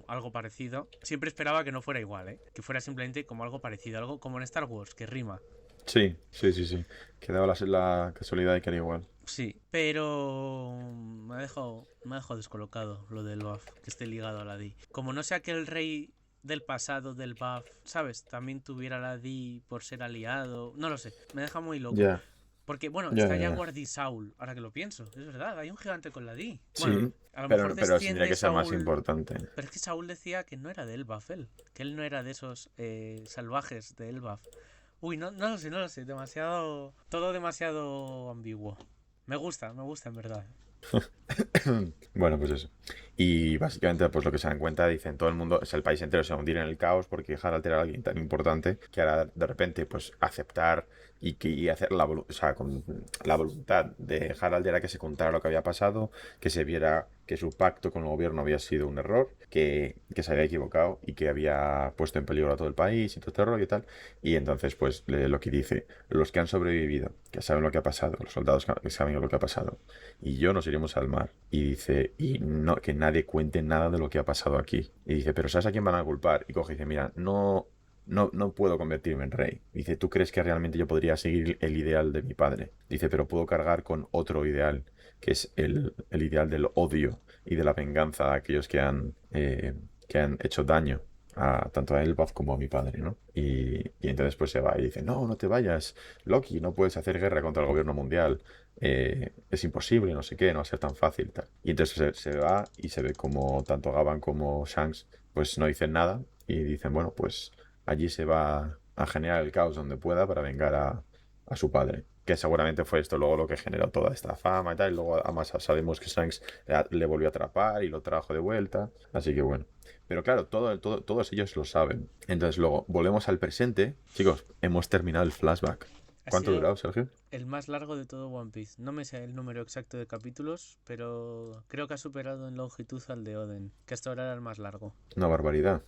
algo parecido. Siempre esperaba que no fuera igual, ¿eh? Que fuera simplemente como algo parecido, algo como en Star Wars, que rima. Sí, sí, sí, sí. Quedaba la casualidad de que era igual. Sí, pero me ha dejado descolocado lo del buff, que esté ligado a la D. Como no sea que el rey del pasado del buff, ¿sabes? También tuviera la D por ser aliado. No lo sé, me deja muy loco. Ya, Porque, bueno, ya, está ya, ya ya. Guardi Saul, ahora que lo pienso. Es verdad, hay un gigante con la D. Bueno, Sí, a lo mejor pero tendría desciende que ser más Saul. importante. Pero es que Saúl decía que no era de Elbaf él, que él no era de esos salvajes de Elbaf. Uy, no lo sé, no lo sé, demasiado... Todo demasiado ambiguo. Me gusta en verdad. Bueno, pues eso. Y básicamente, pues lo que se dan cuenta, dicen, todo el mundo, es el país entero se va a hundir en el caos porque Harald era alguien tan importante que ahora de repente, pues aceptar y hacer o sea, con la voluntad de Harald era que se contara lo que había pasado, que se viera que su pacto con el gobierno había sido un error, que se había equivocado y que había puesto en peligro a todo el país y todo este rollo y tal. Y entonces, pues, Loki dice, los que han sobrevivido, que saben lo que ha pasado, los soldados que saben lo que ha pasado, y yo nos iremos al mar. Y dice, y no, que nadie cuente nada de lo que ha pasado aquí. Y dice, pero ¿sabes a quién van a culpar? Y coge y dice, mira, no puedo convertirme en rey. Dice, ¿tú crees que realmente yo podría seguir el ideal de mi padre? Dice, pero puedo cargar con otro ideal, que es el ideal del odio y de la venganza a aquellos que han hecho daño tanto a Elbaf como a mi padre, ¿no? Y entonces pues se va y dice, no te vayas, Loki, no puedes hacer guerra contra el gobierno mundial. Es imposible, no sé qué, no va a ser tan fácil, tal. Y entonces se va y se ve como tanto Gavan como Shanks pues no dicen nada y dicen, bueno, pues allí se va a generar el caos donde pueda para vengar a su padre. Que seguramente fue esto luego lo que generó toda esta fama y tal. Y luego además sabemos que Shanks le volvió a atrapar y lo trajo de vuelta. Así que bueno. Pero claro, todos ellos lo saben. Entonces luego volvemos al presente. Chicos, hemos terminado el flashback. Ha ¿Cuánto ha sido durado, Sergio? el más largo de todo One Piece. No me sé el número exacto de capítulos, pero creo que ha superado en longitud al de Oden, que hasta ahora era el más largo. Una barbaridad.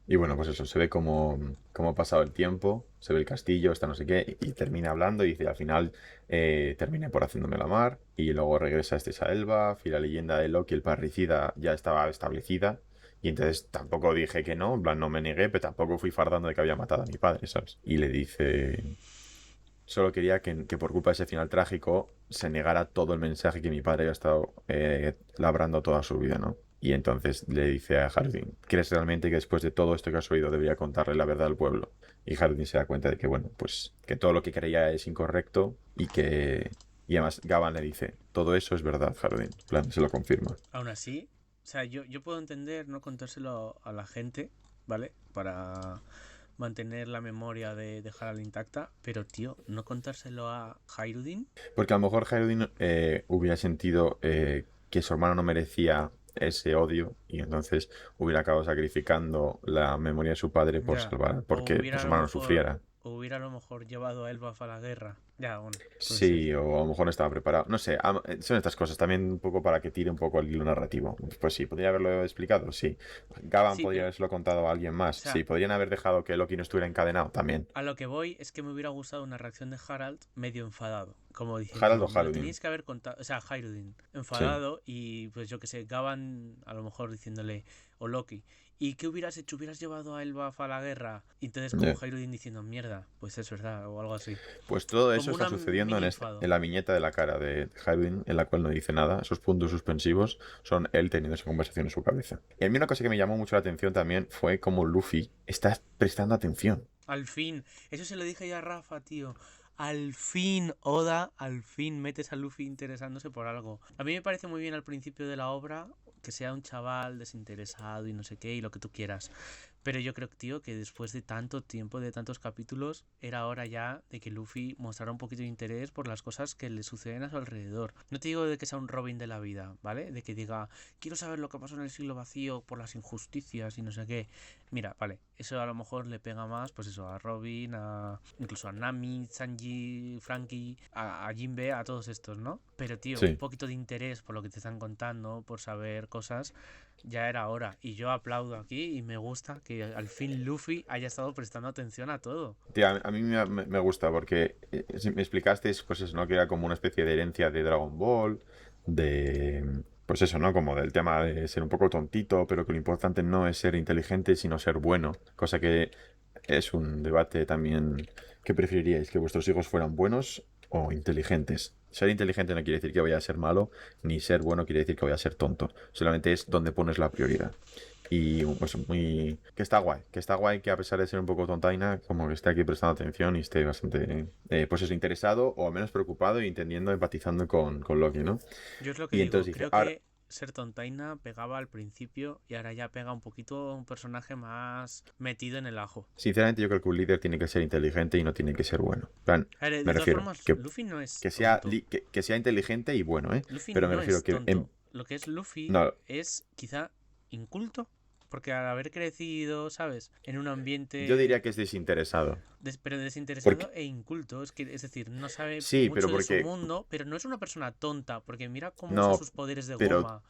Y bueno, pues eso, se ve cómo ha pasado el tiempo, se ve el castillo, está no sé qué, y termina hablando y dice, al final terminé por haciéndome la mar, y luego regresa a Elbaf, y la leyenda de Loki, el parricida, ya estaba establecida, y entonces tampoco dije que no, en plan no me negué, pero tampoco fui fardando de que había matado a mi padre, ¿sabes? Y le dice, solo quería que por culpa de ese final trágico se negara todo el mensaje que mi padre había estado labrando toda su vida, ¿no? Y entonces le dice a Hardin, ¿crees realmente que después de todo esto que has oído debería contarle la verdad al pueblo? Y Hardin se da cuenta de que, bueno, pues que todo lo que creía es incorrecto y que... Y además Gavan le dice, todo eso es verdad, Hardin. En plan, se lo confirma. Aún así, o sea, yo puedo entender no contárselo a la gente, ¿vale? Para mantener la memoria de dejarla intacta, pero tío, no contárselo a Hairudin. Porque a lo mejor Hardin hubiera sentido que su hermano no merecía ese odio y entonces hubiera acabado sacrificando la memoria de su padre por Ya. salvar, O porque hubiera su a lo hermano no mejor. sufriera. O hubiera a lo mejor llevado a Elbaf a la guerra. Ya, bueno, puede ser. Sí, o a lo mejor no estaba preparado. No sé, son estas cosas también un poco para que tire un poco el hilo narrativo. Pues sí, podría haberlo explicado, sí. Gavan Sí, podría pero. haberlo contado a alguien O más, sí. sea, Podrían haber dejado que Loki no estuviera encadenado también. a lo que voy es que me hubiera gustado una reacción de Harald medio enfadado. Como Harald o diciendo, me lo Harudin. teníais que haber contado. O sea, Hairudin Sí. enfadado y pues yo que sé, Gavan a lo mejor diciéndole, o Loki. ¿Y qué hubieras hecho? ¿Hubieras llevado a Elbaf a la guerra? Y entonces como Ya. Hairudin diciendo, mierda, pues es verdad, o algo así. Pues todo eso Como está una sucediendo mini en enfado. la viñeta de la cara de Harwin, en la cual no dice nada. Esos puntos suspensivos son él teniendo esa conversación en su cabeza. Y a mí una cosa que me llamó mucho la atención también fue cómo Luffy está prestando atención. Al fin, eso se lo dije ya a Rafa, tío. Al fin, Oda, al fin metes a Luffy interesándose por algo. A mí me parece muy bien al principio de la obra que sea un chaval desinteresado y no sé qué y lo que tú quieras. Pero yo creo, tío, que después de tanto tiempo, de tantos capítulos, era hora ya de que Luffy mostrara un poquito de interés por las cosas que le suceden a su alrededor. No te digo de que sea un Robin de la vida, ¿vale? De que diga, quiero saber lo que pasó en el siglo vacío por las injusticias y no sé qué. Mira, vale, eso a lo mejor le pega más, pues eso, a Robin, incluso a Nami, Sanji, Frankie, a Jinbe, a todos estos, ¿no? Pero tío, un Sí. poquito de interés por lo que te están contando, por saber cosas, ya era hora. Y yo aplaudo aquí y me gusta que al fin Luffy haya estado prestando atención a todo. Tío, a mí me gusta porque si me explicaste, pues eso, ¿no? Que era como una especie de herencia de Dragon Ball, de... Pues eso, ¿no? Como del tema de ser un poco tontito, pero que lo importante no es ser inteligente, sino ser bueno. Cosa que es un debate también. ¿Qué preferiríais? ¿Que vuestros hijos fueran buenos o inteligentes? Ser inteligente no quiere decir que vaya a ser malo, ni ser bueno quiere decir que vaya a ser tonto. Solamente es donde pones la prioridad. Y pues muy... que está guay que a pesar de ser un poco tontaina, como que esté aquí prestando atención y esté bastante, pues eso, interesado o al menos preocupado y entendiendo, empatizando con Loki, ¿no? Yo es lo que Y digo, entonces dije, creo ahora, que ser tontaina pegaba al principio y ahora ya pega un poquito un personaje más metido en el ajo. sinceramente yo creo que un líder tiene que ser inteligente y no tiene que ser bueno. En plan, A ver, me de todas refiero, formas, Luffy no es tonto. que sea inteligente y bueno, ¿eh? Luffy Pero me no refiero es que... tonto. Lo que es Luffy no, es quizá inculto. porque al haber crecido, ¿sabes? En un Yo diría ambiente que es desinteresado. pero desinteresado Porque, e inculto, es decir, no sabe sí, pero mucho de su porque mundo, pero no es una persona tonta, porque mira cómo usa no, sus poderes de pero goma.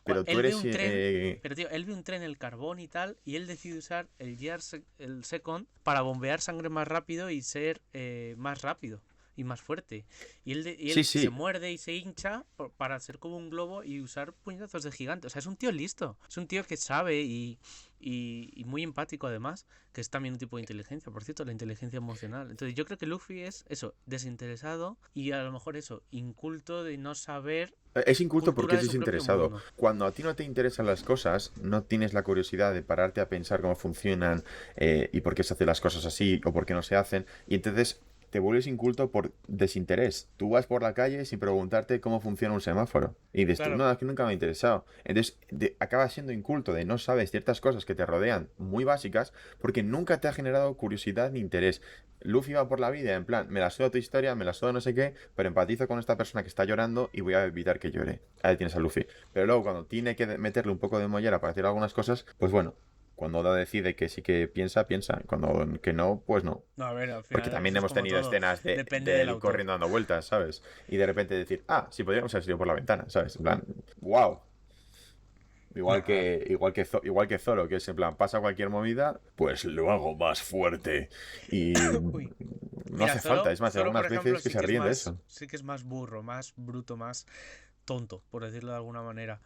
pero tú Él ve eres, un tren, pero tío, él ve un tren en el carbón y tal, y él decide usar el Second para bombear sangre más rápido y ser más rápido y más fuerte. Y sí, él se sí. muerde y se hincha para ser como un globo y usar puñetazos de gigante. O sea, es un tío listo. Es un tío que sabe y muy empático además, que es también un tipo de inteligencia, por cierto, la inteligencia emocional. Entonces yo creo que Luffy es eso, desinteresado y a lo mejor eso, inculto de no saber Es inculto porque cultura es de su propio desinteresado. mundo. Cuando a ti no te interesan las cosas, no tienes la curiosidad de pararte a pensar cómo funcionan y por qué se hacen las cosas así o por qué no se hacen. Y entonces te vuelves inculto por desinterés. Tú vas por la calle sin preguntarte cómo funciona un semáforo. Y dices tú, Claro, no, es que nunca me ha interesado. Entonces acabas siendo inculto de no sabes ciertas cosas que te rodean muy básicas porque nunca te ha generado curiosidad ni interés. Luffy va por la vida en plan, me la suda tu historia, me la suda no sé qué, pero empatizo con esta persona que está llorando y voy a evitar que llore. Ahí tienes a Luffy. Pero luego cuando tiene que meterle un poco de mollera para hacer algunas cosas, pues bueno, cuando Oda decide que sí que piensa, piensa. Cuando que no, pues no. no, a ver, al Porque final también eso es hemos como tenido todo, escenas depende de del él autor. corriendo dando vueltas, ¿sabes? Y de repente decir, ah, sí, podríamos haber salido por la ventana, ¿sabes? En plan, wow. Nada. Igual que Zoro, que es en plan, pasa cualquier movida, pues lo hago más fuerte. Y Uy. no Mira, hace falta, es más, hay Zoro, por algunas ejemplo, veces que se ríen de eso. sí que es más burro, más bruto, más tonto, por decirlo de alguna manera.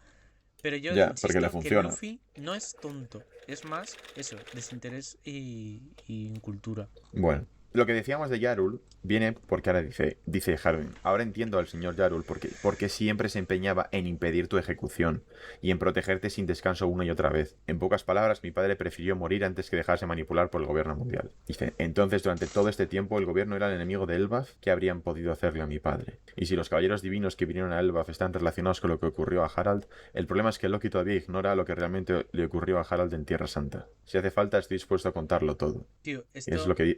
Pero yo Ya, porque le insisto que funciona. Luffy no es tonto, es más eso, desinterés y incultura. Bueno, lo que decíamos de Yarul viene porque ahora dice Harwin, ahora entiendo al señor Yarul porque siempre se empeñaba en impedir tu ejecución y en protegerte sin descanso una y otra vez. En pocas palabras, mi padre prefirió morir antes que dejarse manipular por el gobierno mundial. Dice, entonces durante todo este tiempo el gobierno era el enemigo de Elbaf. ¿Qué habrían podido hacerle a mi padre? Y si los caballeros divinos que vinieron a Elbaf están relacionados con lo que ocurrió a Harald, el problema es que Loki todavía ignora lo que realmente le ocurrió a Harald en Tierra Santa. Si hace falta, estoy dispuesto a contarlo todo. Tío, Y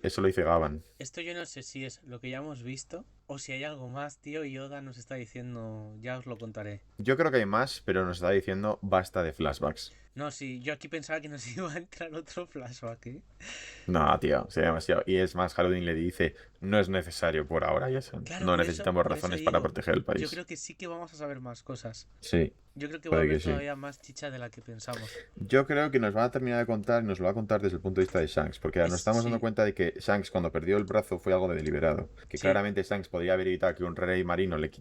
eso lo dice Gavan. esto yo no sé si es lo que ya hemos visto o si hay algo más, tío, y Oda nos está diciendo, ya os lo contaré. Yo creo que hay más, pero nos está diciendo basta de flashbacks. No, sí, yo aquí pensaba que nos iba a entrar otro flashback, ¿eh? No, tío, sería demasiado. Y es más, Harudin le dice, no es necesario por ahora, Jason. Claro, No necesitamos por eso razones para digo, proteger el yo país. creo que sí que vamos a saber más cosas. Sí, Yo creo que va a puede que haber sí. todavía más chicha de la que pensamos. Yo creo que nos van a terminar de contar y nos lo va a contar desde el punto de vista de Shanks, porque ahora nos estamos dando Sí, cuenta de que Shanks cuando perdió el brazo fue algo de deliberado, que sí, claramente Shanks podría haber evitado que un rey marino le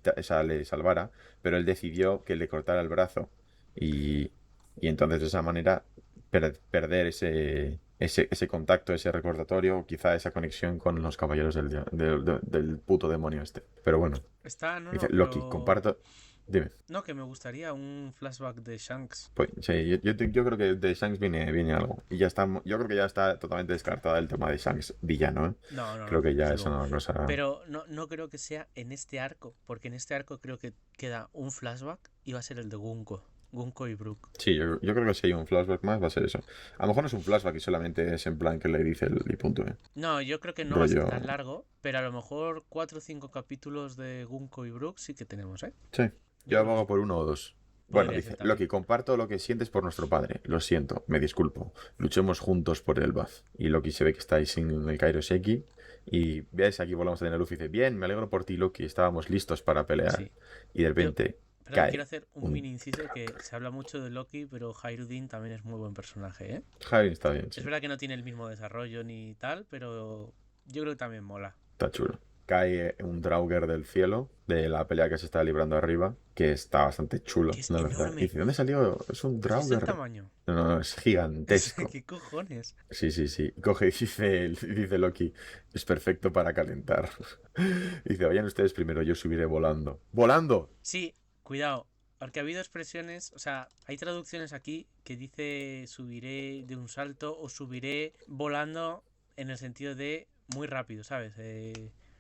salvara, pero él decidió que le cortara el brazo y, y entonces de esa manera perder ese contacto, ese recordatorio, quizá esa conexión con los caballeros del puto demonio este. Pero bueno, está, no, dice no, Loki, pero... comparto. Dime. No, que me gustaría un flashback de Shanks. Pues sí, yo creo que de Shanks viene algo. Y ya está, yo creo que ya está totalmente descartada el tema de Shanks villano, ¿eh? No, no, Creo no, que ya desde es luego. una cosa. Pero no creo que sea en este arco, porque en este arco creo que queda un flashback y va a ser el de Gunko. Gunko y Brook. Sí, yo creo que si hay un flashback más va a ser eso. A lo mejor no es un flashback y solamente es en plan que le dice el y punto, ¿eh? No, yo creo que no va a ser Rollo. tan largo, pero a lo mejor 4 o 5 capítulos de Gunko y Brook sí que tenemos, ¿eh? Sí, Yo yo creo que abogo sí. por uno o dos. Bueno, Podría ser dice, también. Loki, comparto lo que sientes por nuestro padre. Lo siento, me disculpo. Luchemos juntos por el Baz. Y Loki se ve que estáis en el Kairoseki. Y veis, aquí volvamos a tener a Luffy y dice, bien, me alegro por ti, Loki. Estábamos listos para pelear. Sí. Y de Yo, repente perdón, quiero cae hacer un un... mini inciso que se habla mucho de Loki, pero Hairudin también es muy buen personaje, ¿eh? Javi está bien, Es sí. verdad que no tiene el mismo desarrollo ni tal, pero yo creo que también mola. Está chulo. Cae un Draugr del cielo de la pelea que se está librando arriba, que está bastante Que chulo, es la verdad. Y enorme. dice, ¿dónde salió? Es un ¿Es ese el Draugr. tamaño? No, no, es gigantesco. ¿Qué cojones? Sí, sí, sí. Coge y dice Loki, es perfecto para calentar. Dice, vayan ustedes primero, yo subiré volando. ¡Volando! Sí, cuidado, porque ha habido expresiones, o sea, hay traducciones aquí que dice subiré de un salto o subiré volando en el sentido de muy rápido, ¿sabes?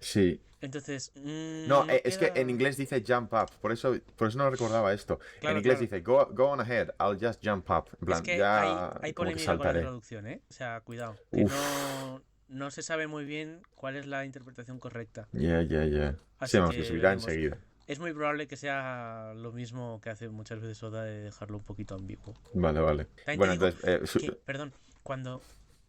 Sí. Entonces, No, no es que en queda... inglés dice jump up, por eso no recordaba esto. En Claro, inglés claro. dice, go on ahead, I'll just jump up. En Es plan, que ya hay como que polémica con la saltaré. traducción, ¿eh? O sea, cuidado, que Uf, no se sabe muy bien cuál es la interpretación correcta. ya, ya, ya. Sí, Así vamos, que que subirá veremos. enseguida. Es muy probable que sea lo mismo que hace muchas veces Oda de dejarlo un poquito ambiguo. Vale, vale. También te Bueno, digo entonces, que, perdón, cuando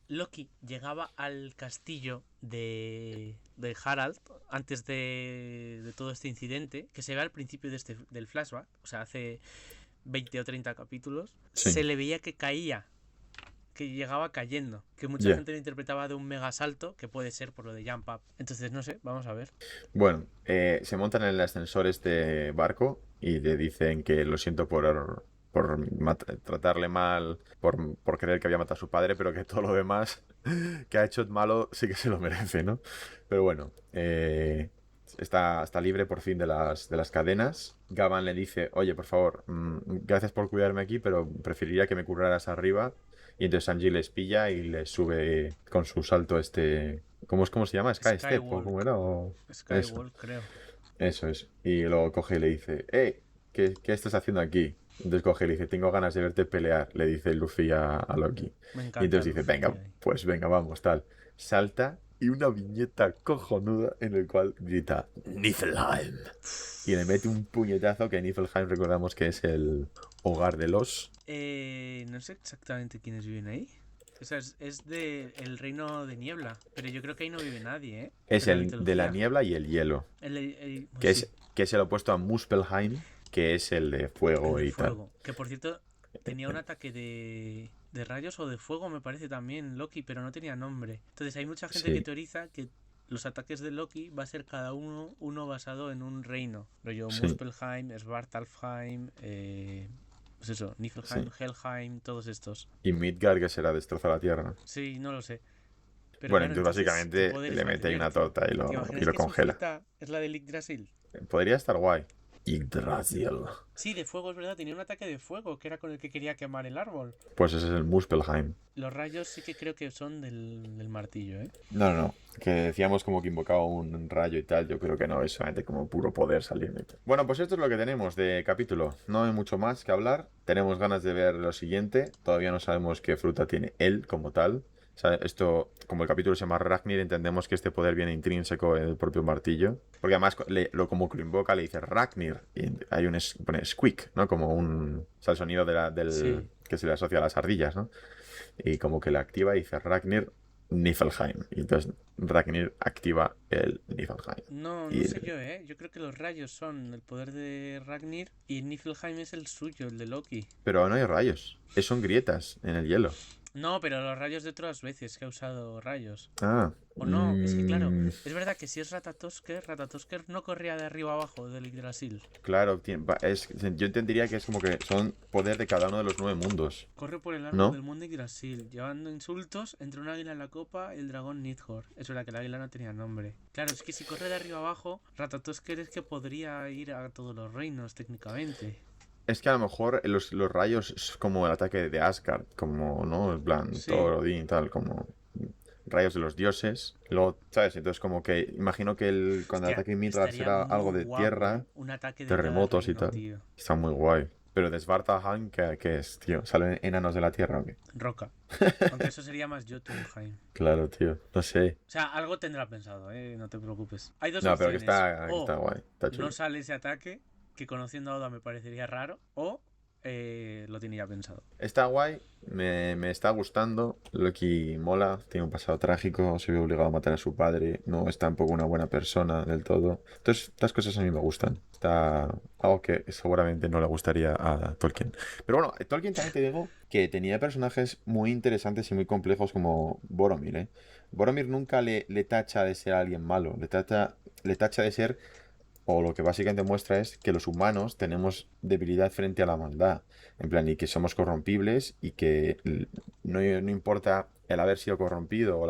Loki llegaba al castillo de Harald, antes de todo este incidente, que se ve al principio del flashback, o sea, hace 20 o 30 capítulos, sí, se le veía que caía, que llegaba cayendo, que mucha ya. gente lo interpretaba de un mega salto, que puede ser por lo de Jump Up. Entonces, no sé, vamos a ver. Bueno, se montan en el ascensor este barco y le dicen que lo siento por tratarle mal, por creer que había matado a su padre, pero que todo lo demás que ha hecho malo sí que se lo merece, ¿no? Pero bueno, está libre por fin de las cadenas. Gavan le dice, oye, por favor, gracias por cuidarme aquí, pero preferiría que me curaras arriba. Y entonces Sanji les pilla y les sube con su salto este... ¿Cómo se llama? ¿Sky Step? ¿O cómo Skywalk. era? Eso, Skywalk, creo. eso es. Y luego coge y le dice, ¿qué estás haciendo aquí? Entonces coge y le dice, tengo ganas de verte pelear, le dice Luffy a Loki. Me Y encanta entonces dice, Luffy. venga, pues venga, vamos, tal. Salta y una viñeta cojonuda en el cual grita, Niflheim. Y le mete un puñetazo que Niflheim recordamos que es el hogar de los... No sé exactamente quiénes viven ahí. O sea, es de el reino de niebla. Pero yo creo que ahí no vive nadie, ¿eh? Es En la el de la mitología. niebla y el hielo. Pues Que sí, es el opuesto a Muspelheim, que es el de el fuego de y tal. fuego. Que por cierto, tenía un ataque de rayos o de fuego, me parece también, Loki, pero no tenía nombre. Entonces hay mucha gente que Sí, teoriza que los ataques de Loki va a ser cada uno basado en un reino. Rollo sí, Muspelheim, Svartalfheim, pues eso, Niflheim, sí. Helheim, todos estos. Y Midgard, que será destrozar la tierra. Sí, no lo sé. Pero Bueno, claro, entonces entonces, ¿qué básicamente poderes le va a mete ahí tener? una torta y ¿Te y imaginas lo que su congela. fruta es la de Yggdrasil? Podría estar guay. Yggdrasil. Sí, de fuego, es verdad, tenía un ataque de fuego, que era con el que quería quemar el árbol. Pues ese es el Muspelheim. Los rayos sí que creo que son del martillo, ¿eh? No, no, no. Que decíamos como que invocaba un rayo y tal. Yo creo que no, es solamente como puro poder saliendo y tal. Bueno, pues esto es lo que tenemos de capítulo. No hay mucho más que hablar. Tenemos ganas de ver lo siguiente. Todavía no sabemos qué fruta tiene él como tal. O sea, esto, como el capítulo se llama Ragnir, entendemos que este poder viene intrínseco en el propio martillo. Porque además, como que lo invoca, le dice Ragnir. Y hay pone squeak, ¿no? Como o sea, el sonido Sí. que se le asocia a las ardillas, ¿no? Y como que le activa y dice Ragnir Niflheim. Y entonces Ragnir activa el Niflheim. No, no Y, sé yo, ¿eh? Yo creo que los rayos son el poder de Ragnir y Niflheim es el suyo, el de Loki. pero no hay rayos. Son grietas en el hielo. No, pero los rayos de otras veces que ha usado rayos. Ah. O no, es que claro, es verdad que si es Ratatosker no corría de arriba abajo del Yggdrasil. Claro, yo entendería que es como que son poder de cada uno de los 9 mundos. Corre por el árbol ¿No? del mundo Yggdrasil, llevando insultos entre un águila en la copa y el dragón Nidhogg. Es verdad que el águila no tenía nombre. Claro, es que si corre de arriba abajo, Ratatosker es que podría ir a todos los reinos técnicamente. Es que a lo mejor los rayos es como el ataque de Asgard, como, ¿no? En plan, Sí, Thor, Odín y tal, como rayos de los dioses. Luego, ¿sabes? Entonces como que imagino que cuando el hostia, ataque de Mithra estaría será algo muy de guapo, tierra, ¿eh? Un ataque de cada terremotos y reino, tal. tío. Está muy guay. Pero de Svartalfheim, ¿qué es, tío? ¿Salen enanos de la tierra o qué? Roca. Aunque eso sería más Jotunheim. Claro, tío. No sé. O sea, algo tendrá pensado, no te preocupes. Hay dos No, pero opciones. que O está guay. Está no chulo. sale ese ataque, que conociendo a Oda me parecería raro, o lo tiene ya pensado. Está guay, me está gustando. Loki mola, tiene un pasado trágico, se ve obligado a matar a su padre, no es tampoco una buena persona del todo. Entonces, estas cosas a mí me gustan. Está algo que seguramente no le gustaría a Tolkien. Pero bueno, Tolkien también te digo que tenía personajes muy interesantes y muy complejos como Boromir, ¿eh? Boromir nunca le tacha de ser alguien malo, le tacha de ser o lo que básicamente muestra es que los humanos tenemos debilidad frente a la maldad. En plan, y que somos corrompibles y que no importa el haber sido corrompido o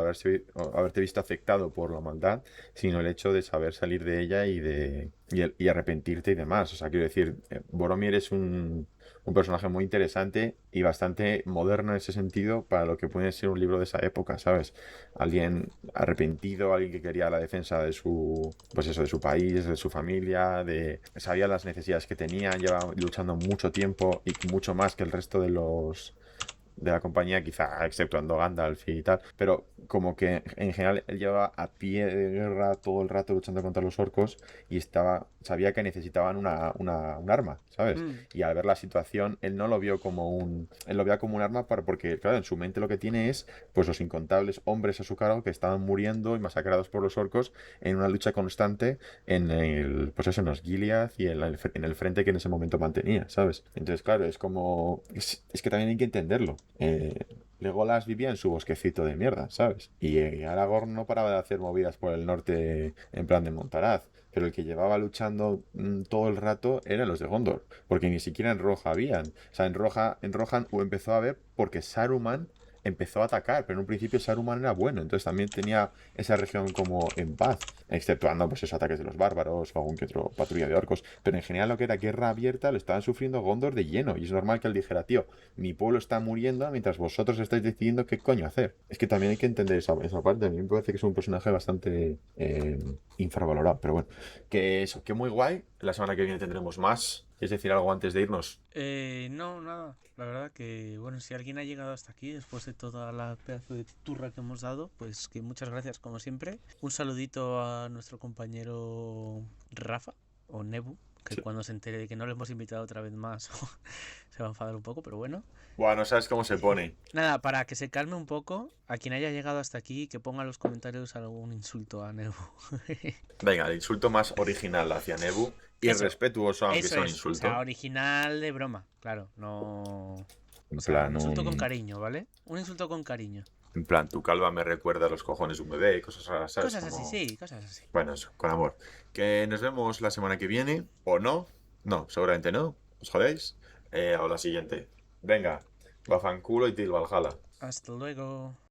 haberte visto afectado por la maldad, sino el hecho de saber salir de ella y arrepentirte y demás. O sea, quiero decir, Boromir es un personaje muy interesante y bastante moderno en ese sentido para lo que puede ser un libro de esa época, ¿sabes? Alguien arrepentido, alguien que quería la defensa de pues eso, de su país, de su familia, sabía las necesidades que tenía, lleva luchando mucho tiempo y mucho más que el resto de la compañía, quizá exceptuando Gandalf y tal, pero como que en general él llevaba a pie de guerra todo el rato luchando contra los orcos y sabía que necesitaban un arma, ¿sabes? Mm. Y al ver la situación, él no lo vio como él lo veía como un arma porque, claro, en su mente lo que tiene es, pues, los incontables hombres a su cargo que estaban muriendo y masacrados por los orcos en una lucha constante pues eso, en los Gilead y en el frente que en ese momento mantenía, ¿sabes? Entonces, claro, es que también hay que entenderlo. Legolas vivía en su bosquecito de mierda, ¿sabes? Y Aragorn no paraba de hacer movidas por el norte en plan de Montaraz. Pero el que llevaba luchando todo el rato eran los de Gondor. Porque ni siquiera en Roja habían. O sea, en Rohan empezó a haber porque Saruman empezó a atacar. Pero en un principio Saruman era bueno. Entonces también tenía esa región como en paz. Exceptuando pues esos ataques de los bárbaros o algún que otro patrulla de orcos. Pero en general lo que era guerra abierta lo estaban sufriendo Gondor de lleno. Y es normal que él dijera, tío, mi pueblo está muriendo mientras vosotros estáis decidiendo qué coño hacer. Es que también hay que entender esa parte. A mí me parece que es un personaje bastante infravalorado. Pero bueno, que eso, que muy guay. La semana que viene tendremos más. ¿Quieres decir algo antes de irnos? No, nada. La verdad que, bueno, si alguien ha llegado hasta aquí después de toda la pedazo de turra que hemos dado, pues que muchas gracias como siempre. Un saludito a nuestro compañero Rafa o Nebu, que Sí. cuando se entere de que no le hemos invitado otra vez más se va a enfadar un poco, pero bueno. Bueno, sabes cómo se pone. Nada, para que se calme un poco, a quien haya llegado hasta aquí, que ponga en los comentarios algún insulto a Nebu. Venga, el insulto más original hacia Nebu. Y Eso, respetuoso, aunque eso sea un es. O sea, insulto. original de broma, claro, no... O En sea, un plan, insulto con cariño, ¿vale? Un insulto con cariño. tu calva me recuerda a los cojones de un bebé y cosas raras, ¿sabes? Cosas así, Como... sí, cosas así. Bueno, eso, con amor. Que nos vemos la semana que viene, o no. No, seguramente no. ¿Os jodéis? O la siguiente. Venga, Bafanculo y Til Valhalla. Hasta luego.